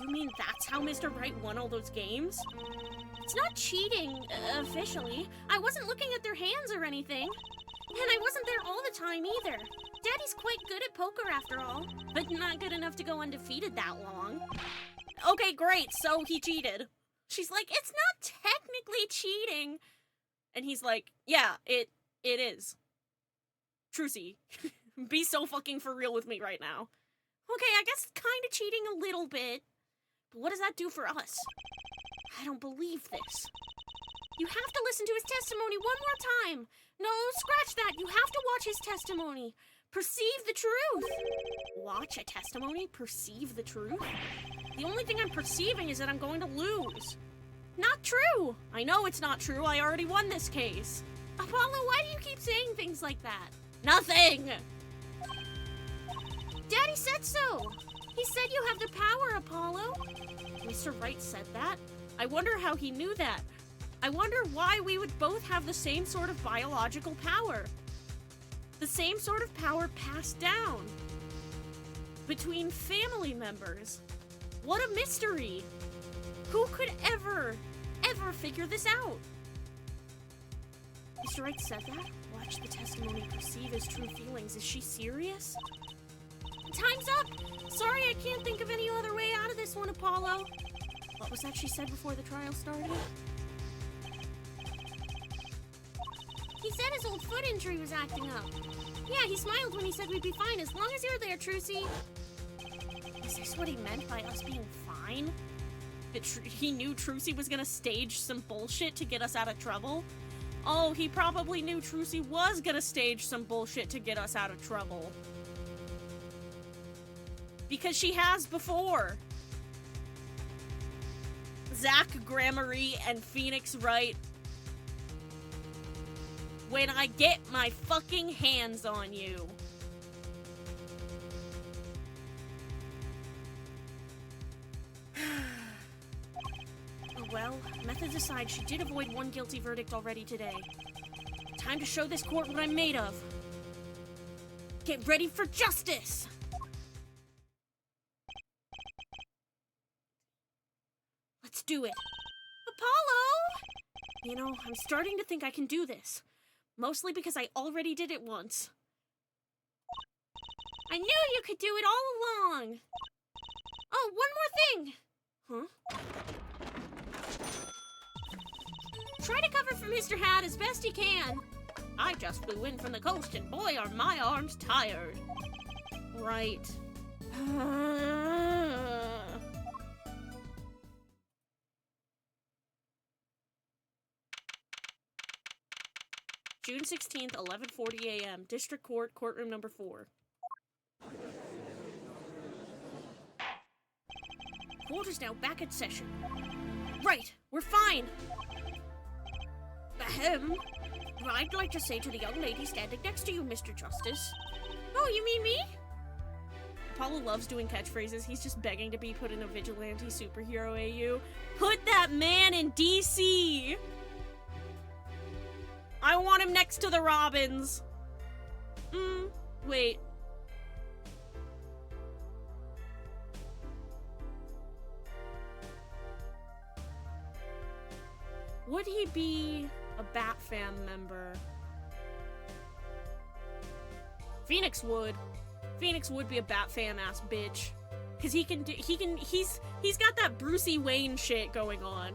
You mean that's how Mr. Wright won all those games? It's not cheating, officially. I wasn't looking at their hands or anything. And I wasn't there all the time either. Daddy's quite good at poker after all, but not good enough to go undefeated that long. Okay, great, so he cheated. She's like, it's not technically cheating. And he's like, yeah, it is. Trucy, be so fucking for real with me right now. Okay, I guess kind of cheating a little bit. But what does that do for us? I don't believe this. You have to listen to his testimony one more time. No, scratch that. You have to watch his testimony. Perceive the truth. Watch a testimony? Perceive the truth? The only thing I'm perceiving is that I'm going to lose. Not true. I know it's not true. I already won this case. Apollo, why do you keep saying things like that? Nothing. Daddy said so. He said you have the power, Apollo. Mr. Wright said that. I wonder how he knew that. I wonder why we would both have the same sort of biological power. The same sort of power passed down between family members. What a mystery. Who could ever figure this out? Mr. Wright said that? Watch the testimony, perceive his true feelings. Is she serious? Time's up! Sorry, I can't think of any other way out of this one, Apollo. What was that she said before the trial started? He said his old foot injury was acting up. Yeah, he smiled when he said we'd be fine as long as you're there, Trucy. Is this what he meant by us being fine? That he knew Trucy was gonna stage some bullshit to get us out of trouble? Oh, he probably knew Trucy was gonna stage some bullshit to get us out of trouble. Because she has before. Zach Gramarye and Phoenix Wright. When I get my fucking hands on you. Oh well, methods aside, she did avoid one guilty verdict already today. Time to show this court what I'm made of. Get ready for justice! Let's do it. Apollo! You know, I'm starting to think I can do this. Mostly because I already did it once. I knew you could do it all along! Oh, one more thing! Huh? Try to cover for Mr. Hat as best you can. I just flew in from the coast and boy are my arms tired. Right. June 16th, 11:40 a.m. District Court, courtroom number 4. Court is now back in session. Right, we're fine. Ahem. I'd like to say to the young lady standing next to you, Mr. Justice. Oh, you mean me? Apollo loves doing catchphrases. He's just begging to be put in a vigilante superhero AU. Put that man in DC! I want him next to the Robins. Wait. Would he be a Bat Fam member? Phoenix would. Phoenix would be a Bat Fam ass bitch. Cause he's got that Brucey Wayne shit going on.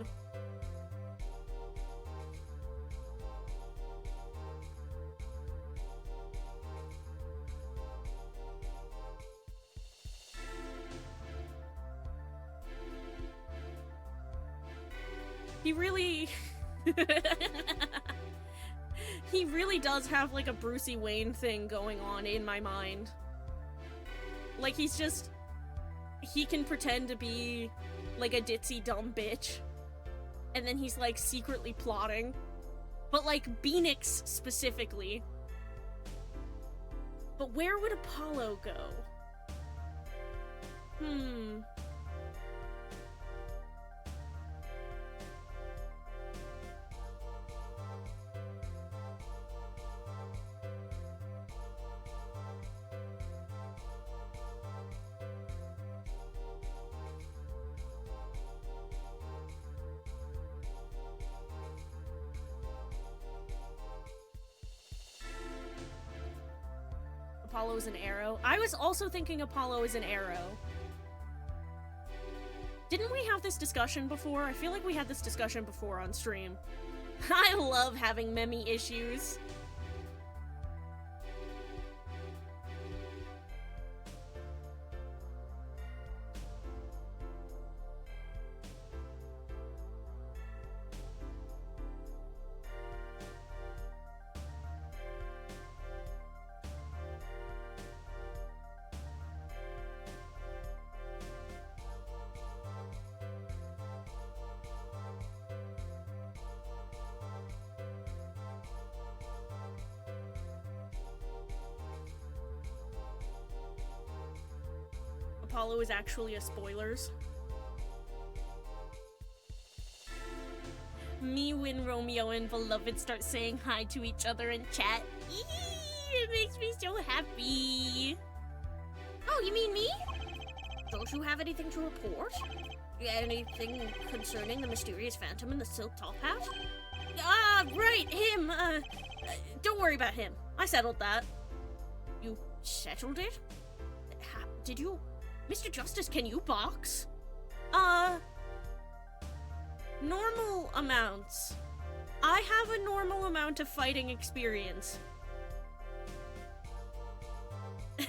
He really... he really does have, like, a Brucey Wayne thing going on in my mind. Like, he's just... he can pretend to be, like, a ditzy dumb bitch. And then he's, like, secretly plotting. But, like, Phoenix specifically. But where would Apollo go? Apollo is an arrow. I was also thinking Apollo is an arrow. Didn't we have this discussion before? I feel like we had this discussion before on stream. I love having meme issues. Apollo is actually a spoilers. Me when Romeo and Beloved start saying hi to each other in chat. It makes me so happy. Oh, you mean me? Don't you have anything to report? Anything concerning the mysterious phantom in the silk top hat? Right, him, don't worry about him. I settled that. You settled it? Did you? Mr. Justice, can you box? Normal amounts. I have a normal amount of fighting experience.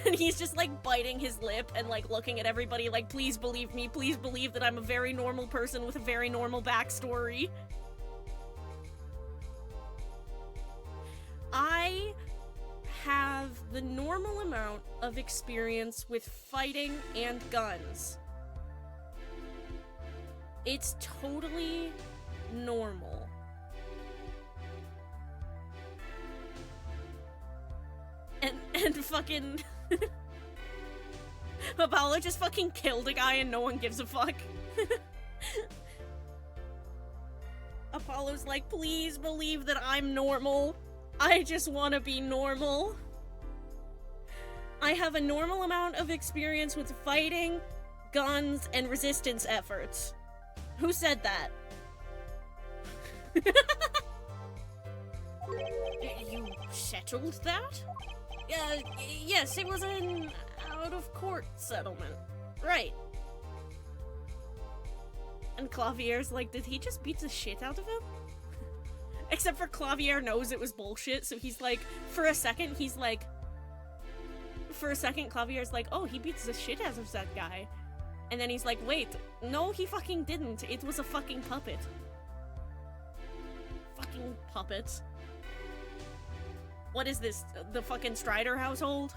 And he's just, like, biting his lip and, like, looking at everybody like, please believe me, please believe that I'm a very normal person with a very normal backstory. I have the normal amount of experience with fighting and guns. It's totally normal. And fucking... Apollo just fucking killed a guy and no one gives a fuck. Apollo's like, please believe that I'm normal. I just want to be normal. I have a normal amount of experience with fighting, guns, and resistance efforts. Who said that? You settled that? Yes, it was an out-of-court settlement. Right. And Clavier's like, did he just beat the shit out of him? Except for Clavier knows it was bullshit, so he's like, for a second, Clavier's like, oh, he beats the shit out of that guy. And then he's like, wait, no, he fucking didn't. It was a fucking puppet. Fucking puppets. What is this? The fucking Strider household?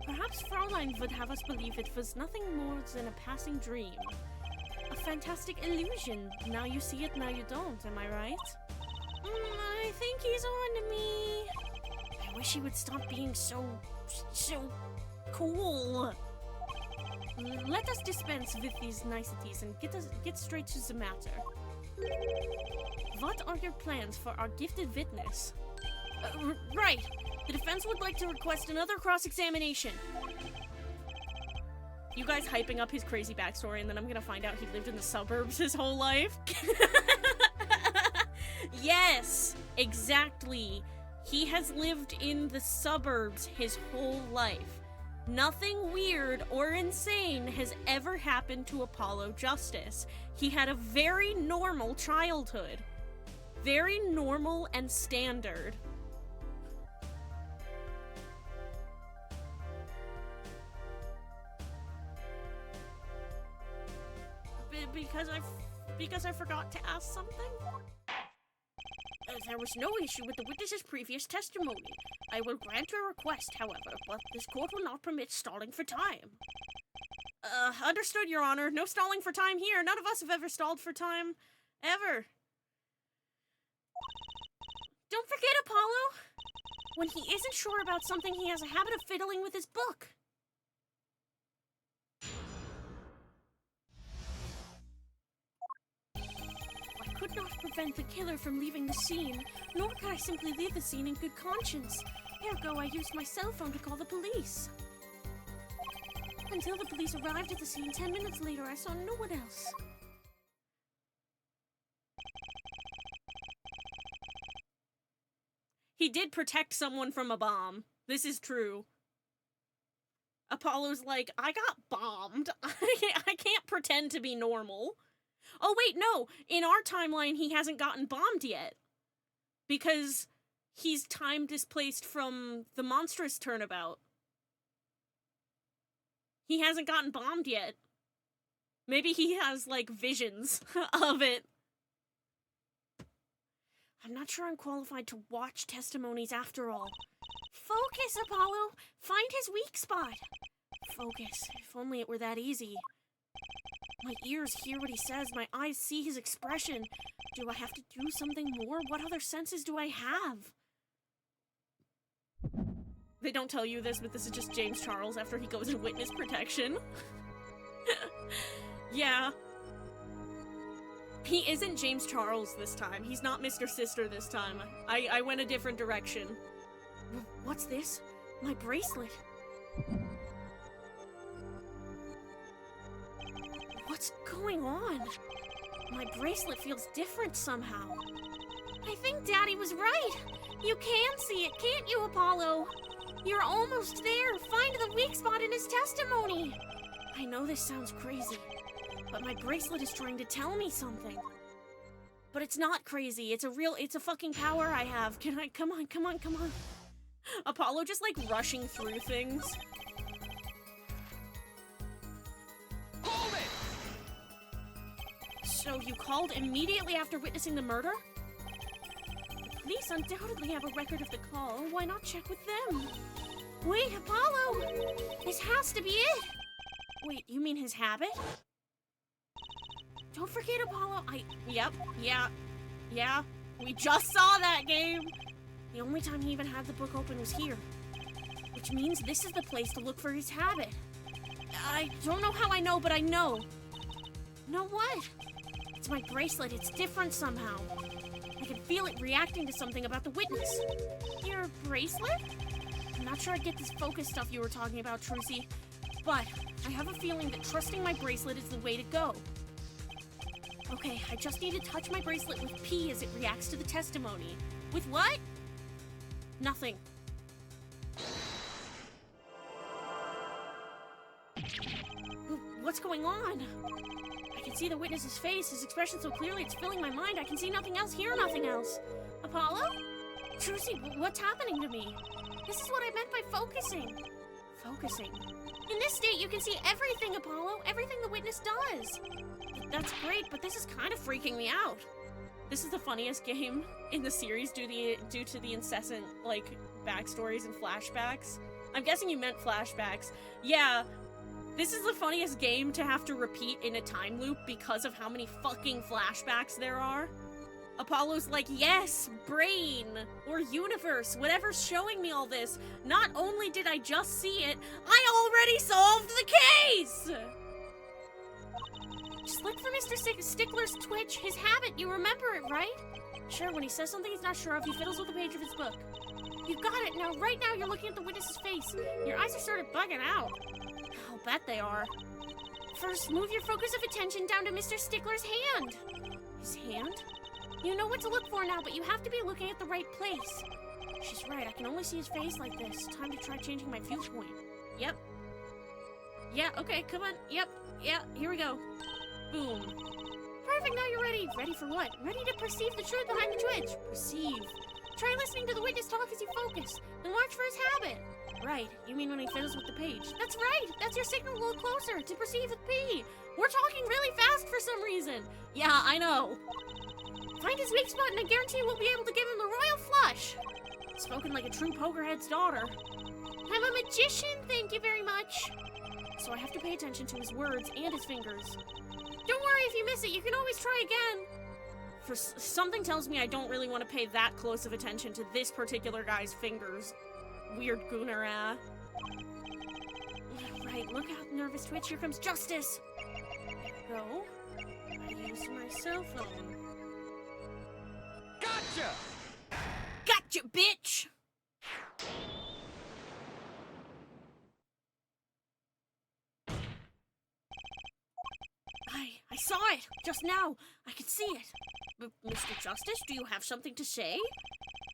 Perhaps Fraulein would have us believe it was nothing more than a passing dream. A fantastic illusion. Now you see it, now you don't, am I right? I think he's on to me. I wish he would stop being so cool. Let us dispense with these niceties and get straight to the matter. What are your plans for our gifted witness? Right. The defense would like to request another cross-examination. You guys hyping up his crazy backstory, and then I'm gonna find out he lived in the suburbs his whole life? Yes! Exactly. He has lived in the suburbs his whole life. Nothing weird or insane has ever happened to Apollo Justice. He had a very normal childhood. Very normal and standard. Because I forgot to ask something? There was no issue with the witness's previous testimony. I will grant your request, however, but this court will not permit stalling for time. Understood, Your Honor. No stalling for time here. None of us have ever stalled for time. Ever. Don't forget, Apollo! When he isn't sure about something, he has a habit of fiddling with his book. I could not prevent the killer from leaving the scene, nor could I simply leave the scene in good conscience. Ergo, I used my cell phone to call the police. Until the police arrived at the scene 10 minutes later, I saw no one else. He did protect someone from a bomb. This is true. Apollo's like, I got bombed. I can't pretend to be normal. Oh, wait, no. In our timeline, he hasn't gotten bombed yet. Because he's time displaced from the monstrous turnabout. He hasn't gotten bombed yet. Maybe he has, like, visions of it. I'm not sure I'm qualified to watch testimonies after all. Focus, Apollo! Find his weak spot! Focus. If only it were that easy. My ears hear what he says, my eyes see his expression. Do I have to do something more? What other senses do I have? They don't tell you this, but this is just James Charles after he goes in witness protection. Yeah. He isn't James Charles this time. He's not Mr. Sister this time. I went a different direction. What's this? My bracelet. What's going on? My bracelet feels different somehow. I think Daddy was right. You can see it, can't you, Apollo? You're almost there. Find the weak spot in his testimony. I know this sounds crazy, but my bracelet is trying to tell me something. But it's not crazy. It's a fucking power I have. Come on. Apollo just like rushing through things. Hold it! So you called immediately after witnessing the murder? The police undoubtedly have a record of the call. Why not check with them? Wait, Apollo! This has to be it! Wait, you mean his habit? Don't forget, Apollo. Yep, yeah. We just saw that game! The only time he even had the book open was here. Which means this is the place to look for his habit. I don't know how I know, but I know. Know what? It's my bracelet. It's different somehow. I can feel it reacting to something about the witness. Your bracelet? I'm not sure I get this focus stuff you were talking about, Trucy. But I have a feeling that trusting my bracelet is the way to go. Okay, I just need to touch my bracelet with P as it reacts to the testimony. With what? Nothing. What's going on? I can see the witness's face, his expression so clearly it's filling my mind. I can see nothing else, hear nothing else. Apollo? Trucy, what's happening to me? This is what I meant by focusing. Focusing. In this state, you can see everything, Apollo. Everything the witness does. That's great, but this is kind of freaking me out. This is the funniest game in the series due to the incessant, like, backstories and flashbacks. I'm guessing you meant flashbacks. Yeah, this is the funniest game to have to repeat in a time loop because of how many fucking flashbacks there are. Apollo's like, yes, brain, or universe, whatever's showing me all this. Not only did I just see it, I already solved the case! Just look for Mr. Stickler's twitch, his habit, you remember it, right? Sure, when he says something he's not sure of, he fiddles with a page of his book. You got it, now right now you're looking at the witness's face. Your eyes are sort of bugging out. I'll bet they are. First, move your focus of attention down to Mr. Stickler's hand. His hand? You know what to look for now, but you have to be looking at the right place. She's right, I can only see his face like this. Time to try changing my viewpoint. Yep. Yeah, okay, come on. Yep, yeah, here we go. Boom. Perfect, now you're ready. Ready for what? Ready to perceive the truth behind the twitch. Perceive. Try listening to the witness talk as you focus. Then watch for his habit. Right, you mean when he fiddles with the page. That's right, that's your signal a little closer to perceive with P. We're talking really fast for some reason. Yeah, I know. Find his weak spot and I guarantee we'll be able to give him the royal flush. Spoken like a true pokerhead's daughter. I'm a magician, thank you very much. So I have to pay attention to his words and his fingers. Don't worry if you miss it, you can always try again. Something tells me I don't really want to pay that close of attention to this particular guy's fingers. Weird gooner, Right, look out, nervous twitch, here comes justice. There we go. I used my cell phone. Gotcha! Gotcha, bitch! I saw it! Just now! I could see it! Mr. Justice, do you have something to say?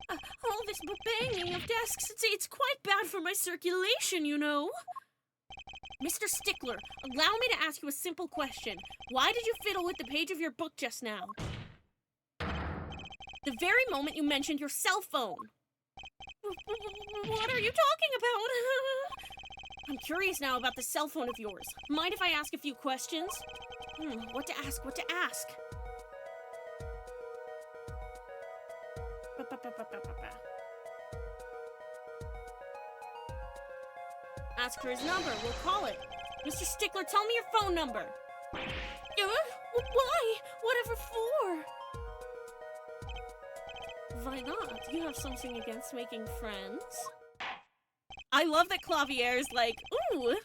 All this banging of desks, it's quite bad for my circulation, you know? Mr. Stickler, allow me to ask you a simple question. Why did you fiddle with the page of your book just now? The very moment you mentioned your cell phone. What are you talking about? I'm curious now about the cell phone of yours. Mind if I ask a few questions? What to ask? Ask for his number. We'll call it. Mr. Stickler, tell me your phone number. Why? Whatever for? Why not? You have something against making friends? I love that Clavier is like, ooh,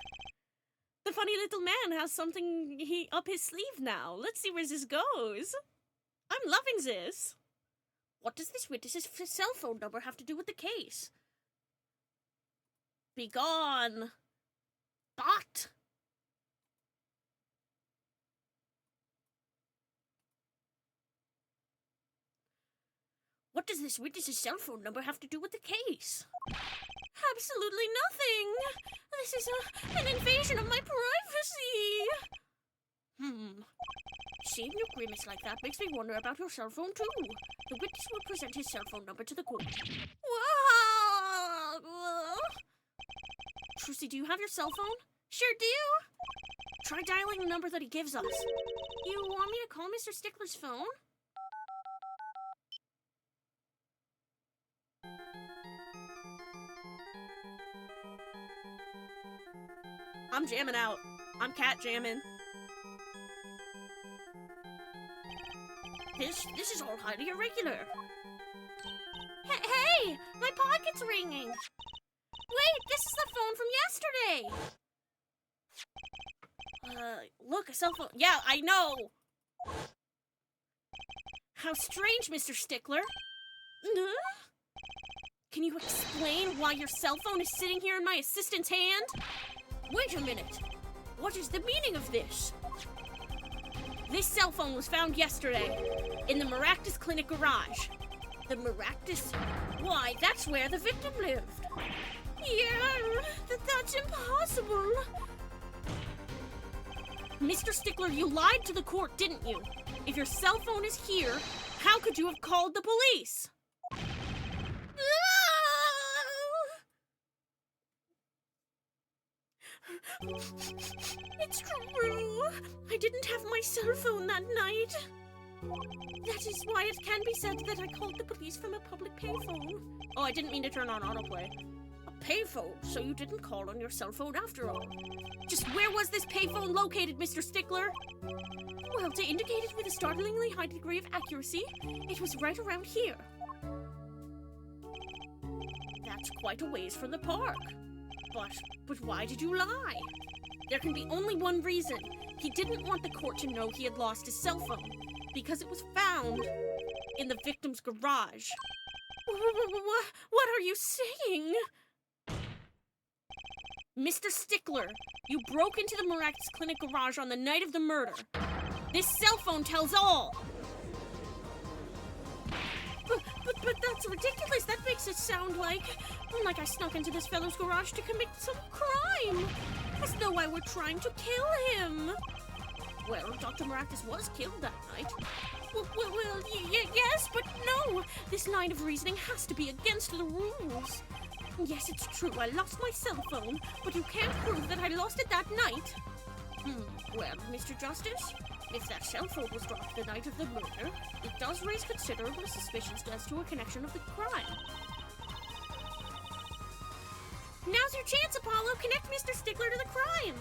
the funny little man has something up his sleeve now. Let's see where this goes. I'm loving this. What does this witness's cell phone number have to do with the case? Be gone. Bot. What does this witness's cell phone number have to do with the case? Absolutely nothing. This is an invasion of my privacy. see. Seeing you grimace like that makes me wonder about your cell phone, too. The witness will present his cell phone number to the court. Whoa! Trucy, do you have your cell phone? Sure do. Try dialing the number that he gives us. You want me to call Mr. Stickler's phone? I'm jamming out. I'm cat jamming. This is all highly irregular. Hey! My pocket's ringing! Wait, this is the phone from yesterday! Look, a cell phone. Yeah, I know! How strange, Mr. Stickler. Can you explain why your cell phone is sitting here in my assistant's hand? Wait a minute. What is the meaning of this? This cell phone was found yesterday in the Maractus Clinic garage. The Maractus? Why, that's where the victim lived. Yeah, that's impossible. Mr. Stickler, you lied to the court, didn't you? If your cell phone is here, how could you have called the police? It's true. I didn't have my cell phone that night. That is why it can be said that I called the police from a public payphone. Oh, I didn't mean to turn on autoplay. A payphone, so you didn't call on your cell phone after all. Just where was this payphone located, Mr. Stickler? Well, to indicate it with a startlingly high degree of accuracy, it was right around here. That's quite a ways from the park. But why did you lie? There can be only one reason. He didn't want the court to know he had lost his cell phone, because it was found in the victim's garage. What are you saying? Mr. Stickler, you broke into the Maractus Clinic garage on the night of the murder. This cell phone tells all. But that's ridiculous. That makes it sound like I snuck into this fellow's garage to commit some crime. As though I were trying to kill him. Well, Dr. Maractus was killed that night. Yes, but no. This line of reasoning has to be against the rules. Yes, it's true. I lost my cell phone, but you can't prove that I lost it that night. Well, Mr. Justice, if that cell phone was dropped the night of the murder, it does raise considerable suspicions as to a connection of the crime. Now's your chance, Apollo. Connect Mr. Stickler to the crime.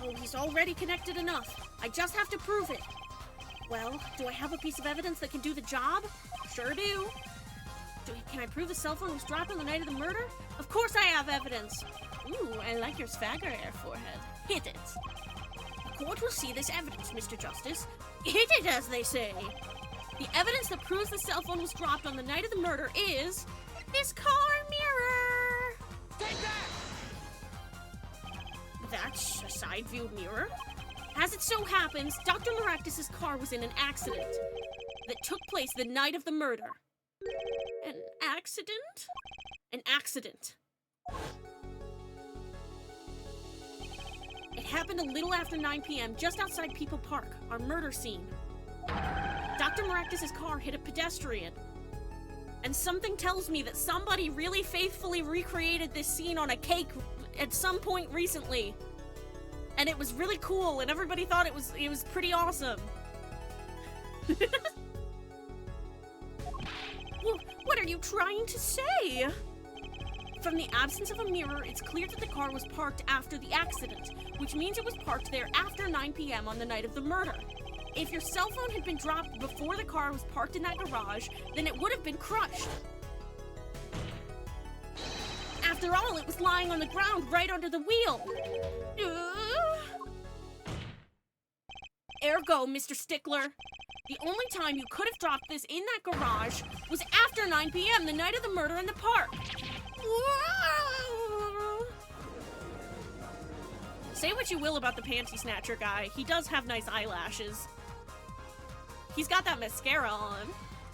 Oh, he's already connected enough. I just have to prove it. Well, do I have a piece of evidence that can do the job? Sure do. Can I prove the cell phone was dropped on the night of the murder? Of course I have evidence. Ooh, I like your swagger there, forehead. Hit it. The court will see this evidence, Mr. Justice. Hit it, as they say. The evidence that proves the cell phone was dropped on the night of the murder is this car mirror. Take that! That's a side view mirror. As it so happens, Dr. Maractus' car was in an accident that took place the night of the murder. An accident? An accident. It happened a little after 9 p.m. just outside People Park, our murder scene. Dr. Maractus' car hit a pedestrian. And something tells me that somebody really faithfully recreated this scene on a cake at some point recently. And it was really cool, and everybody thought it was pretty awesome. What are you trying to say? From the absence of a mirror, it's clear that the car was parked after the accident, which means it was parked there after 9 p.m. on the night of the murder. If your cell phone had been dropped before the car was parked in that garage, then it would have been crushed. After all, it was lying on the ground right under the wheel. Ergo, Mr. Stickler, the only time you could have dropped this in that garage was after 9 p.m. the night of the murder in the park. Whoa! Say what you will about the panty snatcher guy, he does have nice eyelashes. He's got that mascara on.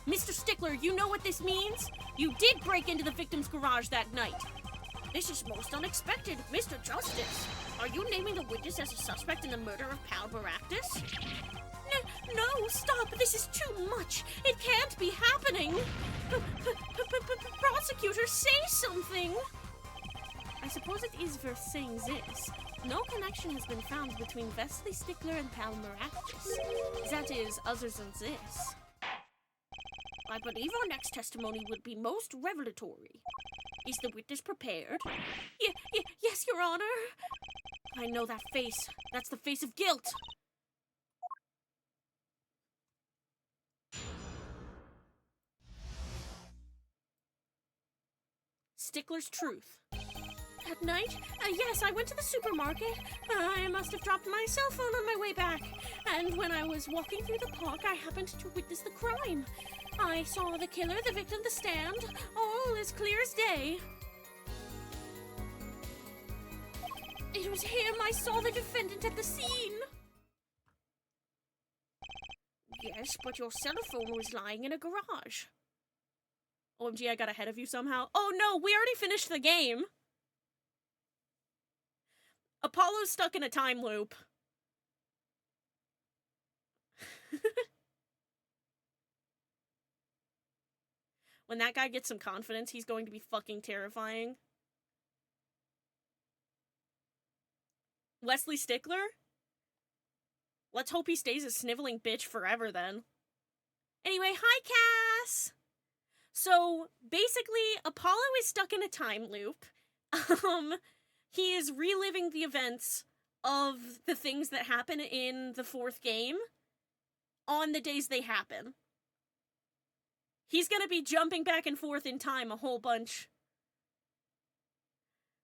Mr. Stickler, you know what this means? You did break into the victim's garage that night. This is most unexpected. Mr. Justice, are you naming the witness as a suspect in the murder of Pal Baractus? No, stop. This is too much. It can't be happening. Prosecutor, say something. I suppose it is worth saying this. No connection has been found between Wesley Stickler and Pal Baractus. That is, other than this. I believe our next testimony would be most revelatory. Is the witness prepared? Yes, Your Honor. I know that face. That's the face of guilt. Stickler's truth. That night? Yes, I went to the supermarket. I must have dropped my cell phone on my way back. And when I was walking through the park, I happened to witness the crime. I saw the killer, the victim, the stand, all as clear as day. It was him. I saw the defendant at the scene. Yes, but your cell phone was lying in a garage. OMG, I got ahead of you somehow. Oh no, we already finished the game. Apollo's stuck in a time loop. When that guy gets some confidence, he's going to be fucking terrifying. Wesley Stickler? Let's hope he stays a sniveling bitch forever then. Anyway, hi Cass! So, basically, Apollo is stuck in a time loop. He is reliving the events of the things that happen in the fourth game on the days they happen. He's gonna be jumping back and forth in time a whole bunch.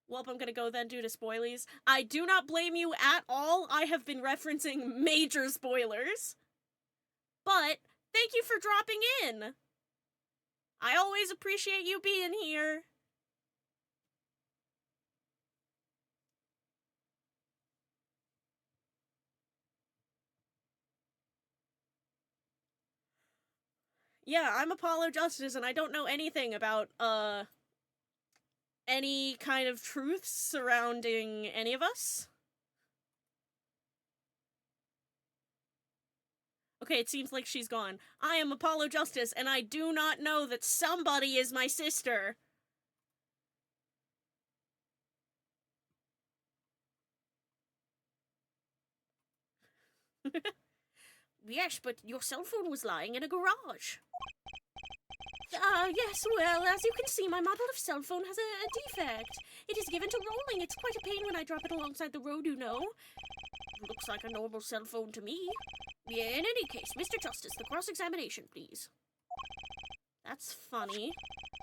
Well, I'm gonna go then due to spoilies. I do not blame you at all. I have been referencing major spoilers. But, thank you for dropping in. I always appreciate you being here. Yeah, I'm Apollo Justice, and I don't know anything about, any kind of truths surrounding any of us. Okay, it seems like she's gone. I am Apollo Justice, and I do not know that somebody is my sister. Yes, but your cell phone was lying in a garage. Yes, well, as you can see, my model of cell phone has a defect. It is given to rolling. It's quite a pain when I drop it alongside the road, you know. Looks like a normal cell phone to me. Yeah, in any case, Mr. Justice, the cross-examination, please. That's funny.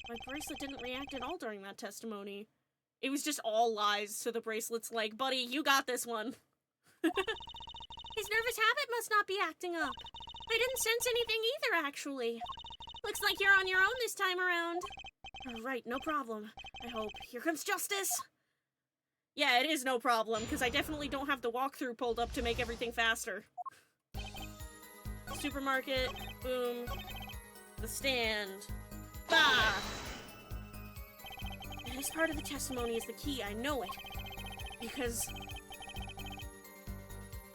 My bracelet didn't react at all during that testimony. It was just all lies, so the bracelet's like, buddy, you got this one. His nervous habit must not be acting up. I didn't sense anything either, actually. Looks like you're on your own this time around. Oh, right, no problem. I hope. Here comes Justice! Yeah, it is no problem, because I definitely don't have the walkthrough pulled up to make everything faster. Supermarket, boom. The stand. Bah! This part of the testimony is the key, I know it. Because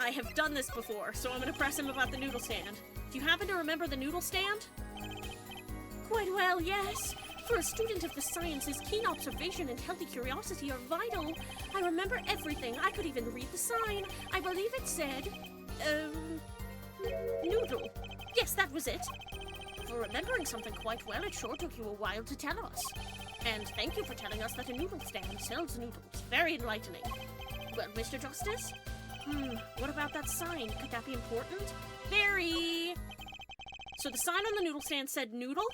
I have done this before, so I'm gonna press him about the noodle stand. Do you happen to remember the noodle stand? Quite well, yes. For a student of the sciences, keen observation and healthy curiosity are vital. I remember everything. I could even read the sign. I believe it said, noodle. Yes, that was it. For remembering something quite well, it sure took you a while to tell us. And thank you for telling us that a noodle stand sells noodles. Very enlightening. Well, Mr. Justice? What about that sign? Could that be important? Very. So the sign on the noodle stand said noodle?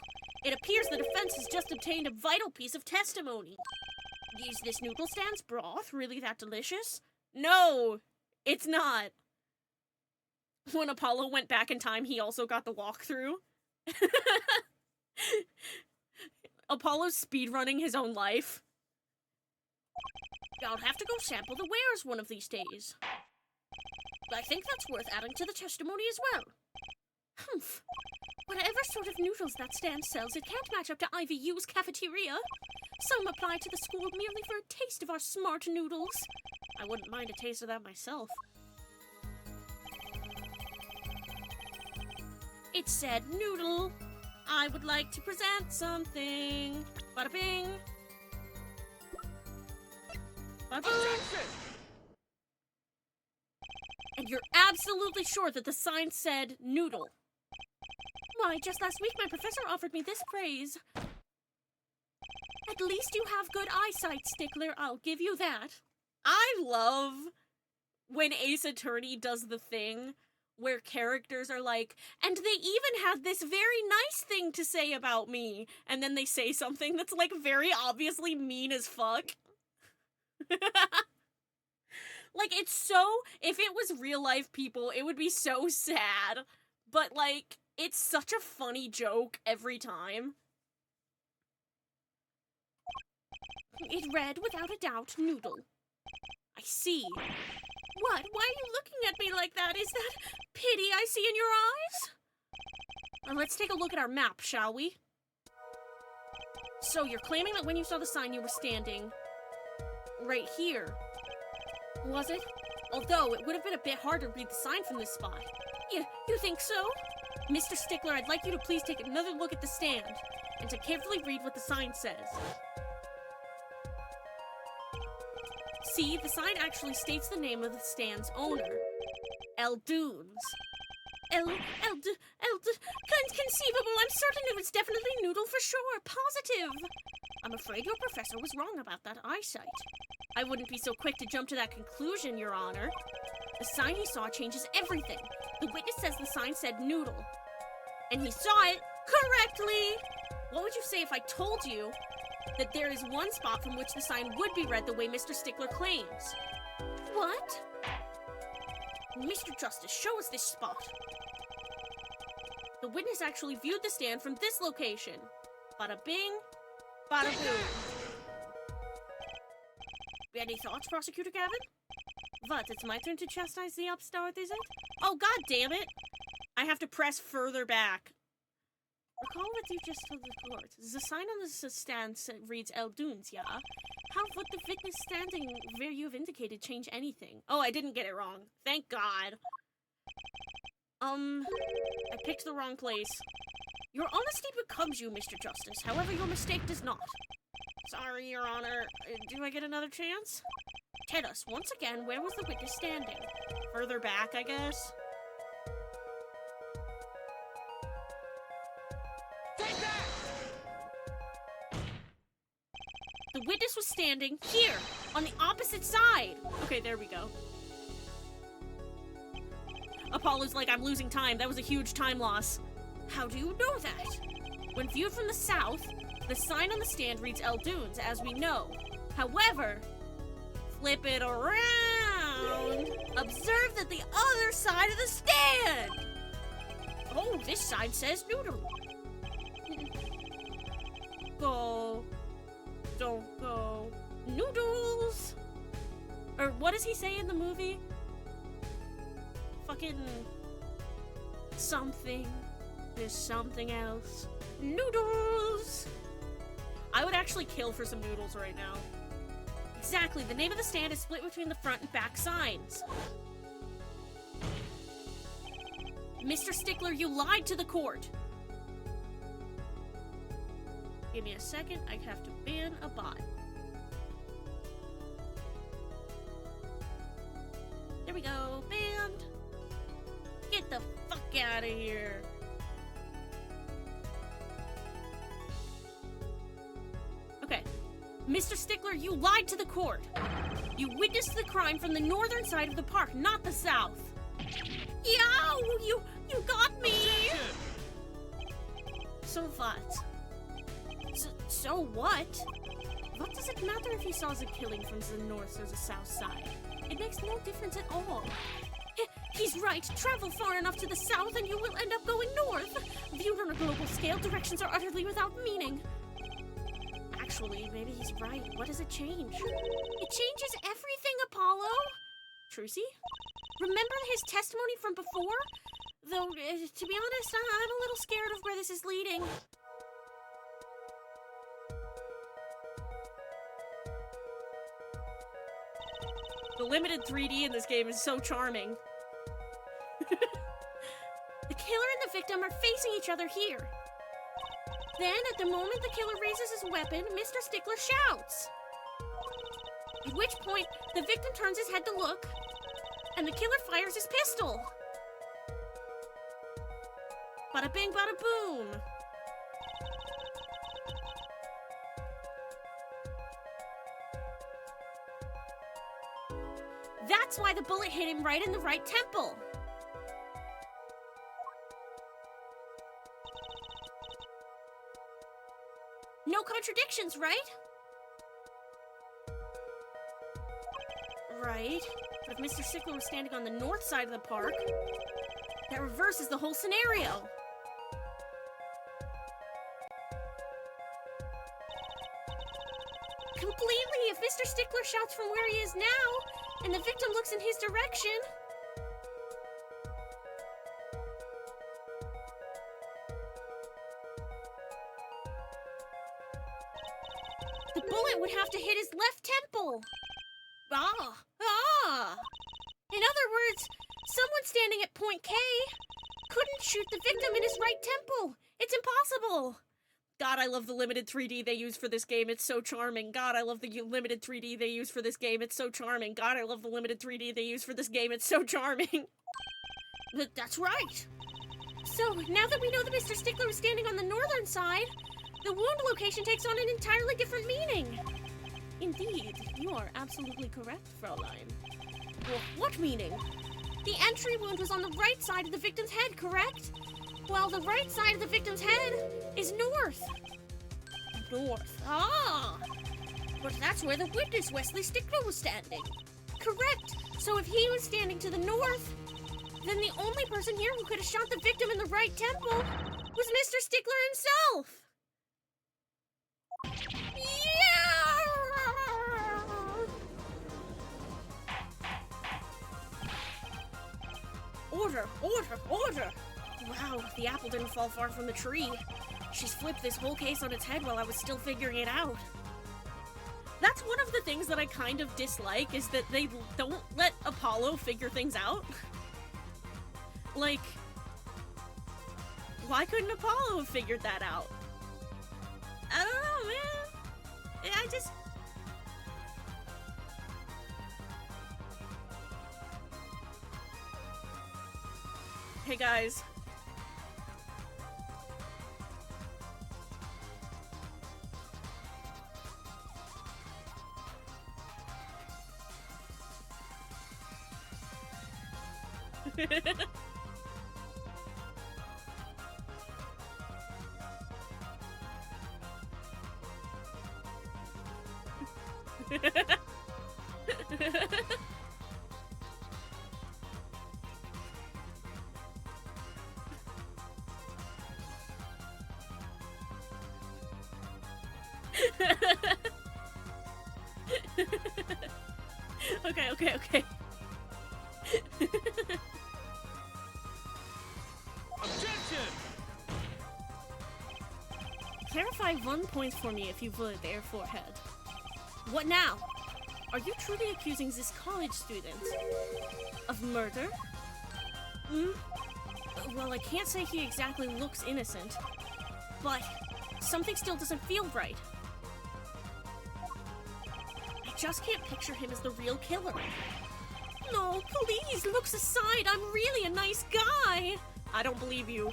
It appears the defense has just obtained a vital piece of testimony. Is this noodle stand's broth really that delicious? No, it's not. When Apollo went back in time, he also got the walkthrough. Apollo's speedrunning his own life. I'll have to go sample the wares one of these days. I think that's worth adding to the testimony as well. Humph. Whatever sort of noodles that stand sells, it can't match up to IVU's cafeteria. Some apply to the school merely for a taste of our smart noodles. I wouldn't mind a taste of that myself. It said noodle. I would like to present something. Bada bing. Bada boom. Objection! And you're absolutely sure that the sign said noodle. Why, just last week my professor offered me this praise. At least you have good eyesight, Stickler. I'll give you that. I love when Ace Attorney does the thing where characters are like, and they even had this very nice thing to say about me. And then they say something that's like very obviously mean as fuck. Like, it's so, if it was real life people, it would be so sad. But like, it's such a funny joke every time. It read, without a doubt, noodle. I see. What? Why are you looking at me like that? Is that pity I see in your eyes? Now let's take a look at our map, shall we? So you're claiming that when you saw the sign you were standing right here, was it? Although it would have been a bit hard to read the sign from this spot. You think so? Mr. Stickler, I'd like you to please take another look at the stand and to carefully read what the sign says. See, the sign actually states the name of the stand's owner. Eldoons. Conceivable, I'm certain it was definitely noodle for sure, positive. I'm afraid your professor was wrong about that eyesight. I wouldn't be so quick to jump to that conclusion, Your Honor. The sign he saw changes everything. The witness says the sign said noodle. And he saw it correctly. What would you say if I told you that there is one spot from which the sign would be read the way Mr. Stickler claims? What? Mr. Justice, show us this spot. The witness actually viewed the stand from this location. Bada bing, bada boom. Any thoughts, Prosecutor Gavin? What, it's my turn to chastise the upstart, is it? Oh, god damn it! I have to press further back. Recall what you just told the court. The sign on the stand reads Eldoons, yeah? How would the witness standing where you have indicated change anything? Oh, I didn't get it wrong. Thank God. I picked the wrong place. Your honesty becomes you, Mr. Justice. However, your mistake does not. Sorry, Your Honor. Do I get another chance? Tell us, once again, where was the witness standing? Further back, I guess? Take that! The witness was standing here, on the opposite side. Okay, there we go. Apollo's like, I'm losing time. That was a huge time loss. How do you know that? When viewed from the south, the sign on the stand reads Eldoons, as we know. However, flip it around. Observe that the other side of the stand. Oh, this side says noodle. Go. Don't go. Noodles. Or what does he say in the movie? Fucking something. There's something else. Noodles! I would actually kill for some noodles right now. Exactly, the name of the stand is split between the front and back signs. Mr. Stickler, you lied to the court. Give me a second, I have to ban a bot. There we go, banned. Get the fuck out of here. Okay. Mr. Stickler, you lied to the court. You witnessed the crime from the northern side of the park, not the south. Yow! You got me! So what? So what? What does it matter if he saw the killing from the north or the south side? It makes no difference at all. He's right. Travel far enough to the south and you will end up going north. Viewed on a global scale, directions are utterly without meaning. Actually, maybe he's right. What does it change? It changes everything, Apollo! Trucy? Remember his testimony from before? Though, to be honest, I'm a little scared of where this is leading. The limited 3D in this game is so charming. The killer and the victim are facing each other here. Then, at the moment the killer raises his weapon, Mr. Stickler shouts. At which point, the victim turns his head to look, and the killer fires his pistol. Bada bing, bada boom. That's why the bullet hit him right in the right temple. No contradictions, right? Right. But if Mr. Stickler was standing on the north side of the park, that reverses the whole scenario. Completely! If Mr. Stickler shouts from where he is now, and the victim looks in his direction... the bullet would have to hit his left temple! In other words, someone standing at point K couldn't shoot the victim in his right temple! It's impossible! God, I love the limited 3D they use for this game. It's so charming. God, I love the limited 3D they use for this game. It's so charming. God, I love the limited 3D they use for this game. It's so charming. But that's right. So, now that we know that Mr. Stickler was standing on the northern side, the wound location takes on an entirely different meaning. Indeed, you are absolutely correct, Fraulein. Well, what meaning? The entry wound was on the right side of the victim's head, correct? Well, the right side of the victim's head is north. North. Ah! But that's where the witness, Wesley Stickler, was standing. Correct. So if he was standing to the north, then the only person here who could have shot the victim in the right temple was Mr. Stickler himself. Yeah! Order, order, order! Wow, the apple didn't fall far from the tree. She's flipped this whole case on its head while I was still figuring it out. That's one of the things that I kind of dislike, is that they don't let Apollo figure things out. Like, why couldn't Apollo have figured that out? I don't know, man. I just... Hey, guys. Okay. Objection! Clarify 1 point for me, if you would, there, forehead. What now? Are you truly accusing this college student of murder? Well, I can't say he exactly looks innocent, but something still doesn't feel right. I just can't picture him as the real killer. No, please, looks aside, I'm really a nice guy. I don't believe you.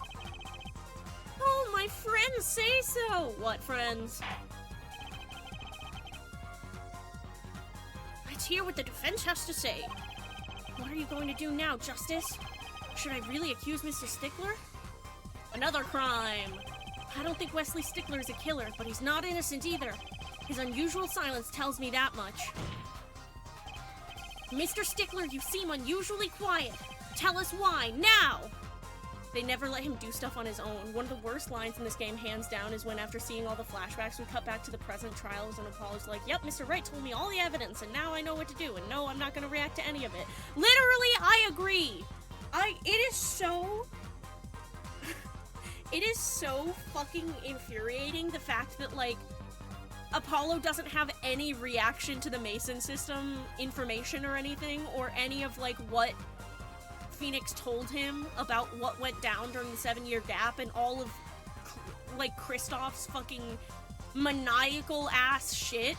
Oh, my friends say so. What friends? Let's hear what the defense has to say. What are you going to do now, Justice? Should I really accuse Mr. Stickler? Another crime. I don't think Wesley Stickler is a killer, but he's not innocent either. His unusual silence tells me that much. Mr. Stickler, you seem unusually quiet. Tell us why, now! They never let him do stuff on his own. One of the worst lines in this game, hands down, is when after seeing all the flashbacks, we cut back to the present trials and Apollo's like, yep, Mr. Wright told me all the evidence, and now I know what to do, and no, I'm not gonna react to any of it. Literally, I agree! It is so... it is so fucking infuriating, the fact that, like, Apollo doesn't have any reaction to the Mason system information or anything, or any of, like, what Phoenix told him about what went down during the 7-year gap, and all of, like, Kristoff's fucking maniacal-ass shit.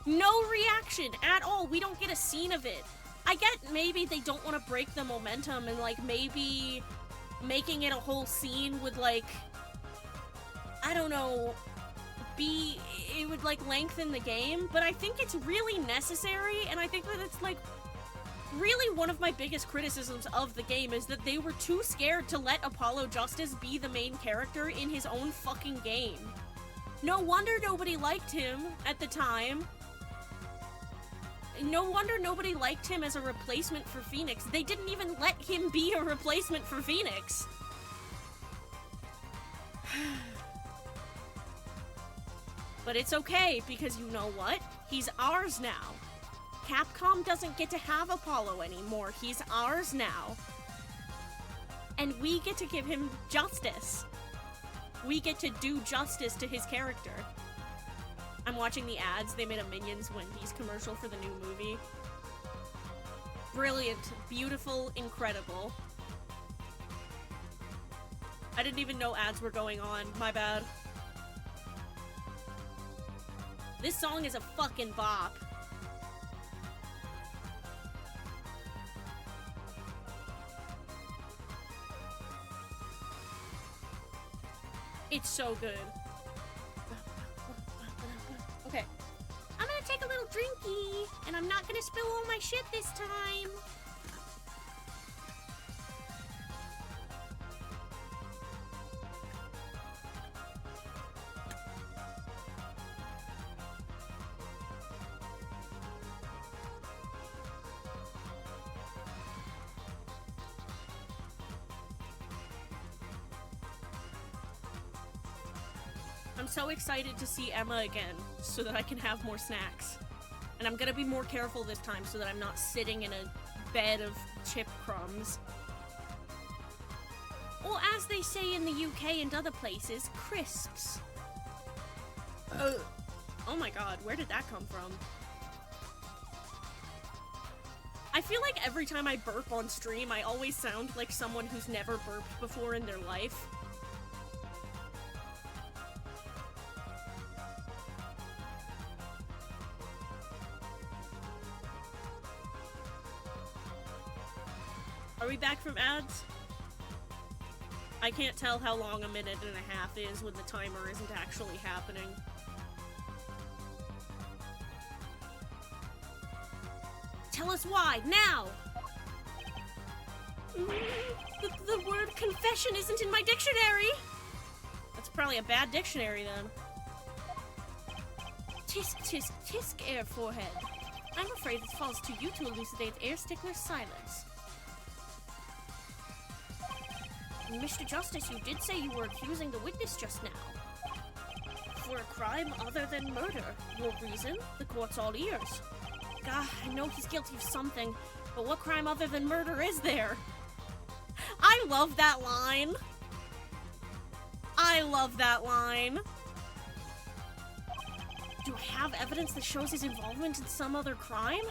No reaction at all. We don't get a scene of it. I get maybe they don't want to break the momentum, and, like, maybe making it a whole scene would, like, I don't know, it would, like, lengthen the game, but I think it's really necessary, and I think that it's, like, really one of my biggest criticisms of the game is that they were too scared to let Apollo Justice be the main character in his own fucking game. No wonder nobody liked him at the time. No wonder nobody liked him as a replacement for Phoenix. They didn't even let him be a replacement for Phoenix. But it's okay, because you know what? He's ours now. Capcom doesn't get to have Apollo anymore. He's ours now. And we get to give him justice. We get to do justice to his character. I'm watching the ads. They made a Minions Wendy's commercial for the new movie. Brilliant, beautiful, incredible. I didn't even know ads were going on. My bad. This song is a fucking bop. It's so good. Okay. I'm gonna take a little drinky, and I'm not gonna spill all my shit this time. I'm so excited to see Emma again, so that I can have more snacks. And I'm gonna be more careful this time so that I'm not sitting in a bed of chip crumbs. Or as they say in the UK and other places, crisps. Oh my god, where did that come from? I feel like every time I burp on stream, I always sound like someone who's never burped before in their life. Are we back from ads? I can't tell how long a minute and a half is when the timer isn't actually happening. Tell us why, now! The word confession isn't in my dictionary! That's probably a bad dictionary, then. Tisk, tisk, tisk, air forehead. I'm afraid it falls to you to elucidate Air Stickler's silence. Mr. Justice, you did say you were accusing the witness just now. For a crime other than murder. Your reason? The court's all ears. God, I know he's guilty of something, but what crime other than murder is there? I love that line. I love that line. Do I have evidence that shows his involvement in some other crime?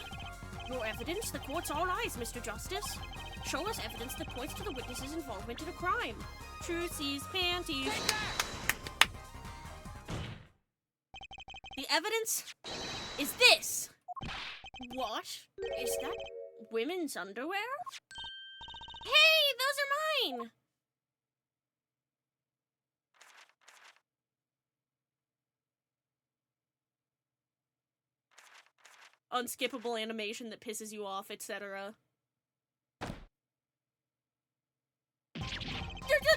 Your evidence? The court's all eyes, Mr. Justice. Show us evidence that points to the witness's involvement in a crime. Trucy's panties. The evidence is this. What? Is that women's underwear? Hey, those are mine! Unskippable animation that pisses you off, etc.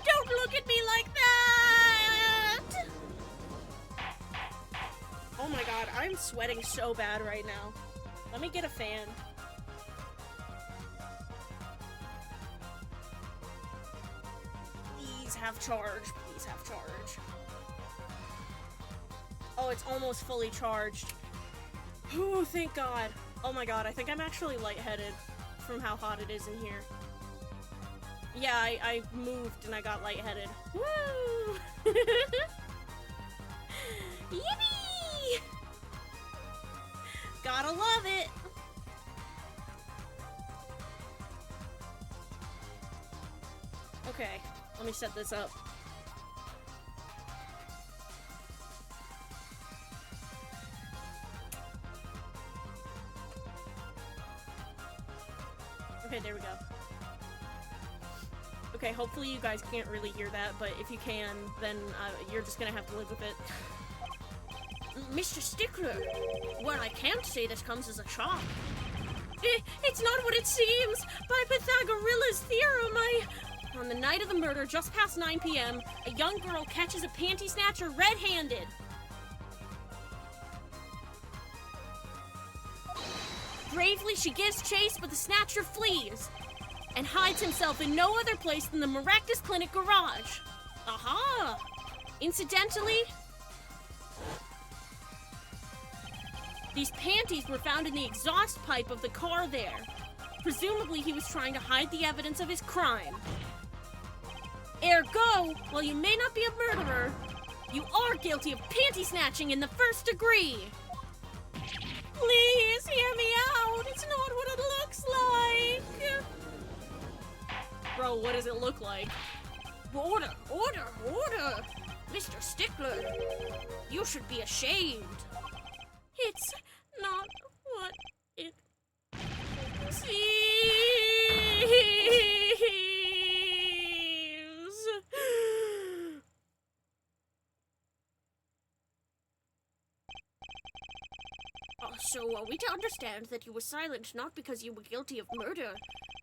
Don't look at me like that! Oh my god, I'm sweating so bad right now. Let me get a fan. Please have charge. Please have charge. Oh, it's almost fully charged. Oh, thank god. Oh my god, I think I'm actually lightheaded from how hot it is in here. Yeah, I moved and I got lightheaded. Woo! Yippee! Gotta love it. Okay, let me set this up. Okay, there we go. Okay, hopefully you guys can't really hear that, but if you can, then you're just gonna have to live with it. Mr. Stickler! Well, I can't say this comes as a shock. It's not what it seems! By Pythagoras' theorem, on the night of the murder, just past 9 p.m., a young girl catches a panty snatcher red-handed. Bravely, she gives chase, but the snatcher flees and hides himself in no other place than the Maractus Clinic garage. Aha! Incidentally, these panties were found in the exhaust pipe of the car there. Presumably, he was trying to hide the evidence of his crime. Ergo, while you may not be a murderer, you are guilty of panty snatching in the first degree. Please hear me out. It's not what it looks like. Bro, what does it look like? Order, order, order. Mr. Stickler, you should be ashamed. It's not what it seems. So are we to understand that you were silent not because you were guilty of murder,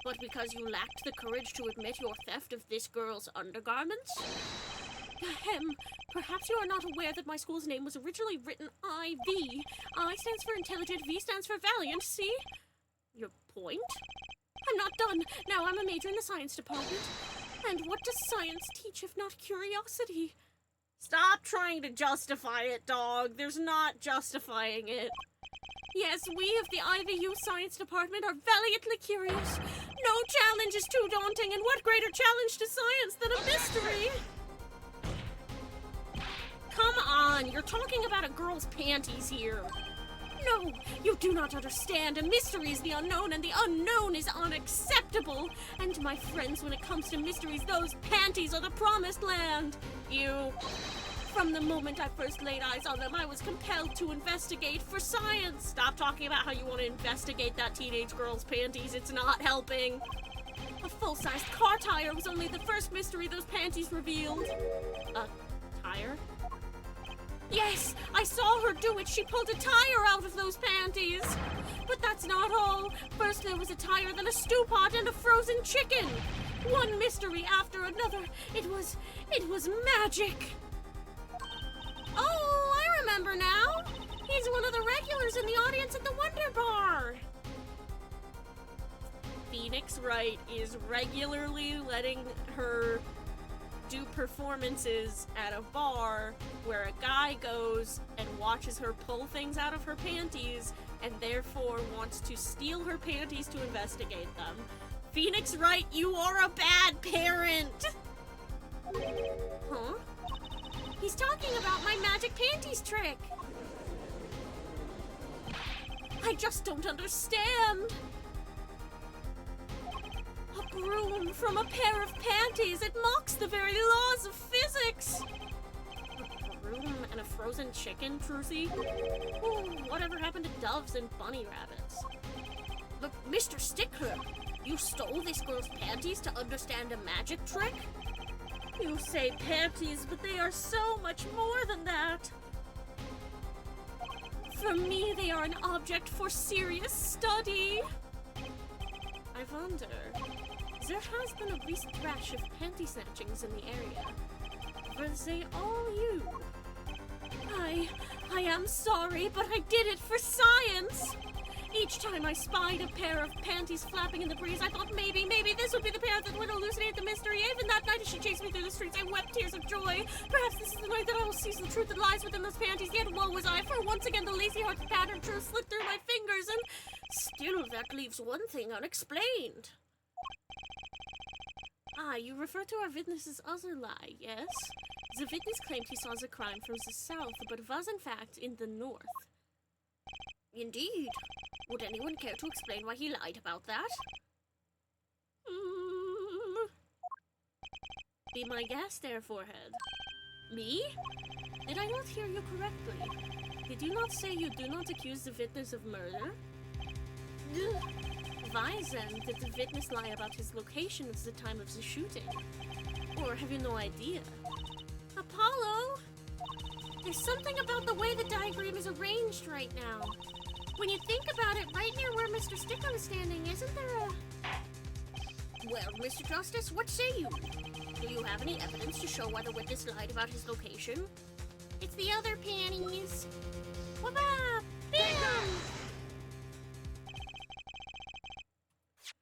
but because you lacked the courage to admit your theft of this girl's undergarments? Perhaps you are not aware that my school's name was originally written IV. I stands for intelligent, V stands for valiant, see? Your point? I'm not done. Now I'm a major in the science department. And what does science teach if not curiosity? Stop trying to justify it, dog. There's not justifying it. Yes, we of the IVU Science Department are valiantly curious. No challenge is too daunting, and what greater challenge to science than a mystery? Come on, you're talking about a girl's panties here. No, you do not understand. A mystery is the unknown, and the unknown is unacceptable. And my friends, when it comes to mysteries, those panties are the promised land. From the moment I first laid eyes on them, I was compelled to investigate for science. Stop talking about how you want to investigate that teenage girl's panties. It's not helping. A full-sized car tire was only the first mystery those panties revealed. A tire? Yes, I saw her do it. She pulled a tire out of those panties. But that's not all. First there was a tire, then a stew pot, and a frozen chicken. One mystery after another. It was magic. Oh, I remember now. He's one of the regulars in the audience at the Wonder Bar. Phoenix Wright is regularly letting her do performances at a bar where a guy goes and watches her pull things out of her panties and therefore wants to steal her panties to investigate them. Phoenix Wright, you are a bad parent! Huh? He's talking about my magic panties trick! I just don't understand! A broom from a pair of panties! It mocks the very laws of physics! A broom and a frozen chicken, Trucy? Ooh, whatever happened to doves and bunny rabbits? Look, Mr. Stickler, you stole this girl's panties to understand a magic trick? You say panties, but they are so much more than that. For me, they are an object for serious study. I wonder, there has been a recent rash of panty snatchings in the area. Were they all you? I am sorry, but I did it for science. Each time I spied a pair of panties flapping in the breeze, I thought maybe this would be the pair that would elucidate the mystery. Even that night as she chased me through the streets, I wept tears of joy. Perhaps this is the night that I will seize the truth that lies within those panties. Yet woe was I, for once again the lazy-hearted pattern truth slipped through my fingers, and still that leaves one thing unexplained. Ah, you refer to our witness's other lie, yes? The witness claimed he saw the crime from the south, but was in fact in the north. Indeed. Would anyone care to explain why he lied about that? Be my guest there, Forehead. Me? Did I not hear you correctly? Did you not say you do not accuse the witness of murder? Why then did the witness lie about his location at the time of the shooting? Or have you no idea? Apollo? There's something about the way the diagram is arranged right now. When you think about it, right near where Mr. Stickler is standing, isn't there a... Well, Mr. Justice, what say you? Do you have any evidence to show why the witness lied about his location? It's the other panties. Wabba! Bam!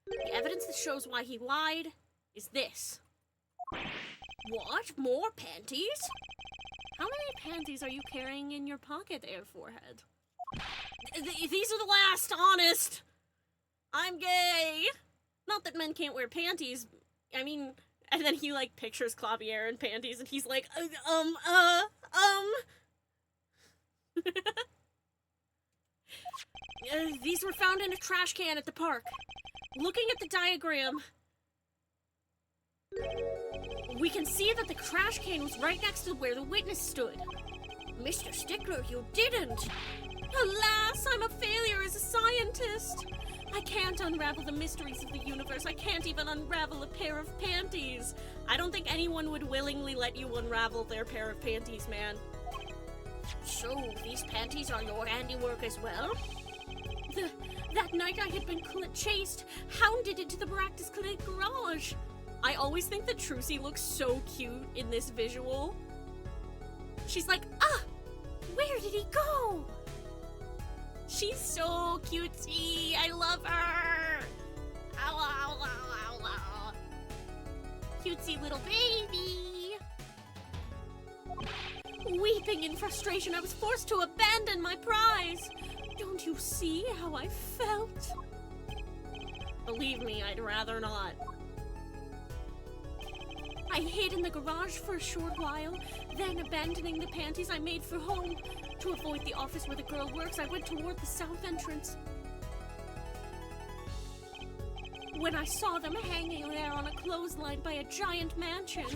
The evidence that shows why he lied is this. What? More panties? How many panties are you carrying in your pocket, Air Forehead? These are the last, honest! I'm gay! Not that men can't wear panties, I mean... And then he, like, pictures Clavier in panties, and he's like, These were found in a trash can at the park. Looking at the diagram, we can see that the trash can was right next to where the witness stood. Mr. Stickler, you didn't! Alas, I'm a failure as a scientist! I can't unravel the mysteries of the universe. I can't even unravel a pair of panties. I don't think anyone would willingly let you unravel their pair of panties, man. So, these panties are your handiwork as well? That night I had been chased, hounded into the Baractus Clinic garage. I always think that Trucy looks so cute in this visual. She's like, where did he go? She's so cutesy. I love her. Ow, ow, ow, ow, ow. Cutesy little baby. Weeping in frustration, I was forced to abandon my prize. Don't you see how I felt? Believe me, I'd rather not. I hid in the garage for a short while, then abandoning the panties I made for home. To avoid the office where the girl works, I went toward the south entrance. When I saw them hanging there on a clothesline by a giant mansion,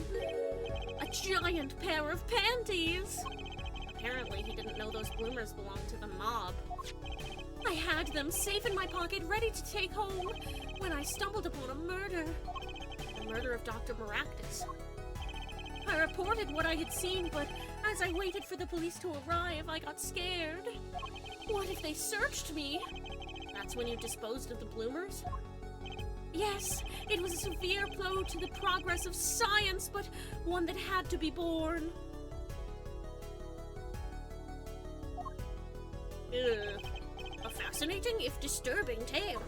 a giant pair of panties. Apparently, he didn't know those bloomers belonged to the mob. I had them safe in my pocket, ready to take home, when I stumbled upon a murder. The murder of Dr. Maractus. I reported what I had seen, but as I waited for the police to arrive, I got scared. What if they searched me? That's when you disposed of the bloomers? Yes, it was a severe blow to the progress of science, but one that had to be borne. A fascinating, if disturbing tale.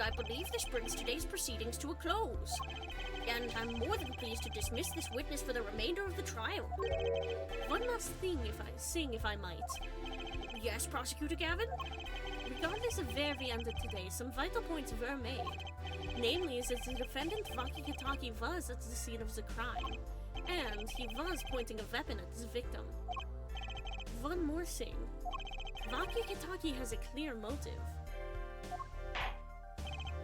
I believe this brings today's proceedings to a close, and I'm more than pleased to dismiss this witness for the remainder of the trial. One last thing, if I might. Yes, Prosecutor Gavin? Regardless of where we ended today, some vital points were made. Namely, is that the defendant Vaki Kitaki was at the scene of the crime, and he was pointing a weapon at his victim. One more thing. Vaki Kitaki has a clear motive.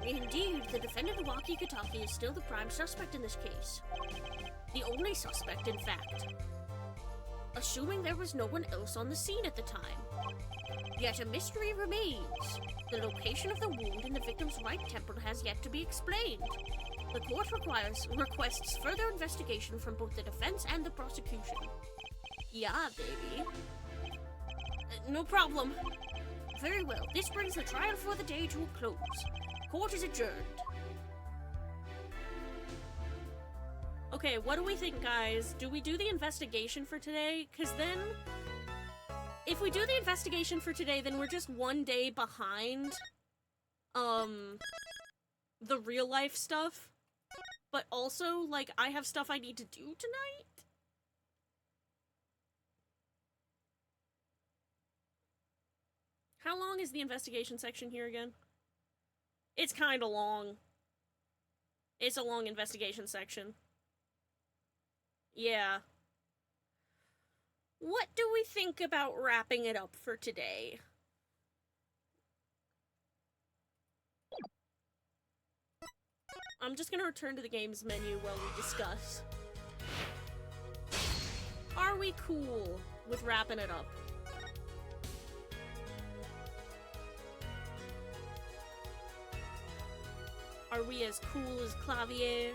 Indeed, the defendant Waki Kitaki is still the prime suspect in this case. The only suspect, in fact. Assuming there was no one else on the scene at the time. Yet a mystery remains. The location of the wound in the victim's right temple has yet to be explained. The court requests further investigation from both the defense and the prosecution. Yeah, baby. No problem. Very well, this brings the trial for the day to a close. Court is adjourned. Okay, what do we think, guys? Do we do the investigation for today? Because then, if we do the investigation for today, then we're just one day behind, the real life stuff. But also, like, I have stuff I need to do tonight. How long is the investigation section here again? It's kind of long. It's a long investigation section. Yeah. What do we think about wrapping it up for today? I'm just gonna return to the games menu while we discuss. Are we cool with wrapping it up? Are we as cool as Clavier?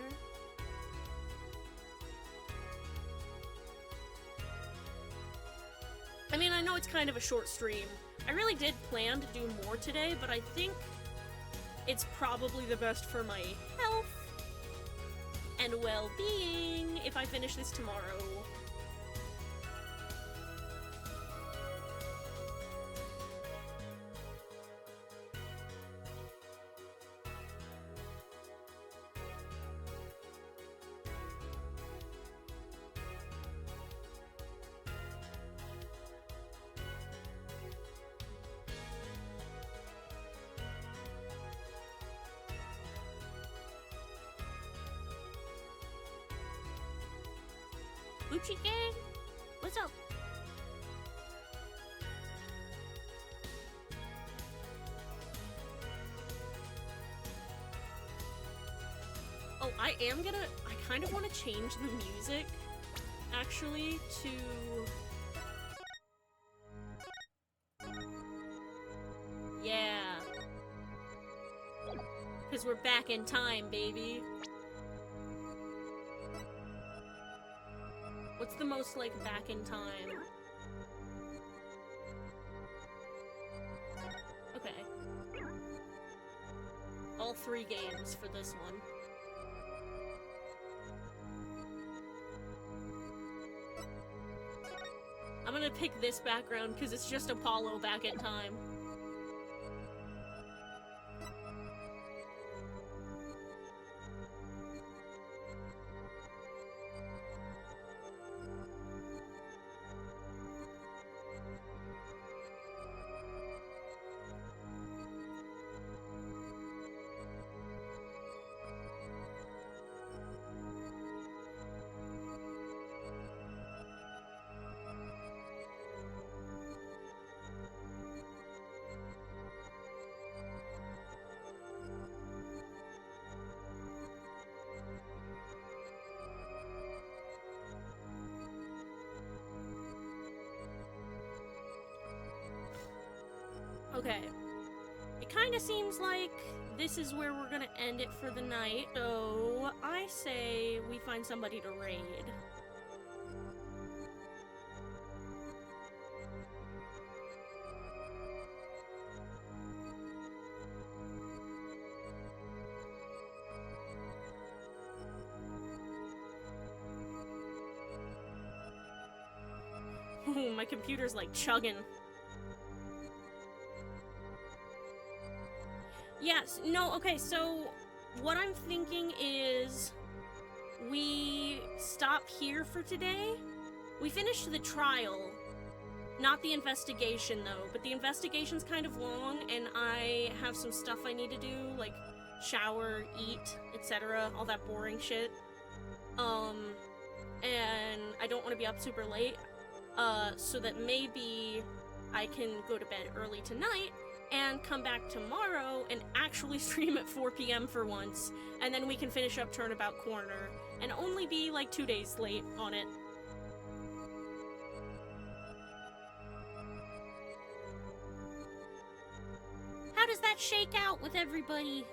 I mean, I know it's kind of a short stream. I really did plan to do more today, but I think it's probably the best for my health and well-being if I finish this tomorrow. Gucci gang? What's up? Oh, I kind of want to change the music, actually, to... Yeah. Because we're back in time, baby. What's the most, like, back in time? Okay. All 3 games for this one. I'm gonna pick this background because it's just Apollo back in time. Okay. It kind of seems like this is where we're gonna end it for the night, so I say we find somebody to raid. Ooh, my computer's like chugging. Yes, no, okay, so what I'm thinking is we stop here for today. We finished the trial, not the investigation though, but the investigation's kind of long and I have some stuff I need to do, like shower, eat, etc., all that boring shit. And I don't want to be up super late, so that maybe I can go to bed early tonight and come back tomorrow and actually stream at 4 p.m. for once, and then we can finish up Turnabout Corner, and only be like 2 days late on it. How does that shake out with everybody?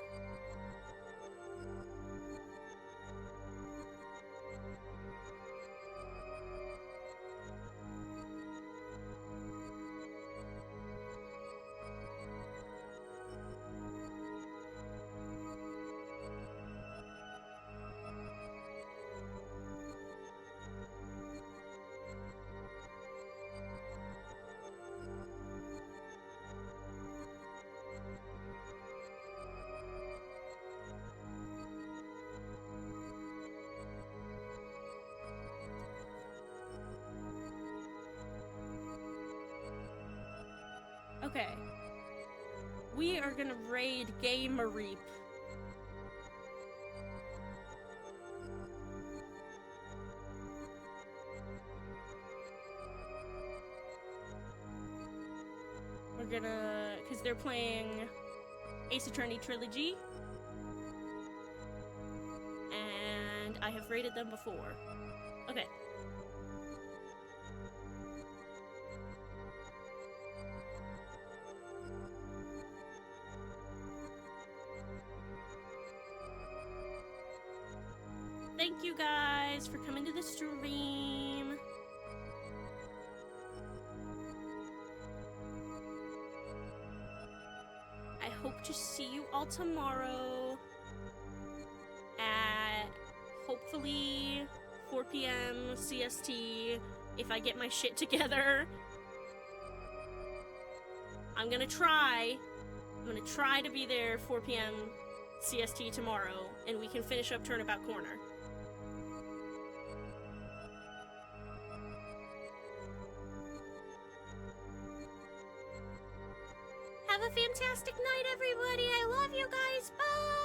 Okay. We are gonna raid Game Reap. gonna, because they're playing Ace Attorney Trilogy, and I have rated them before. Okay. Thank you guys for coming to the stream. I hope to see you all tomorrow at hopefully 4 p.m. CST if I get my shit together. I'm gonna try to be there 4 p.m. CST tomorrow, and we can finish up Turnabout Corner. Have a fantastic night, everybody. I love you guys. Bye.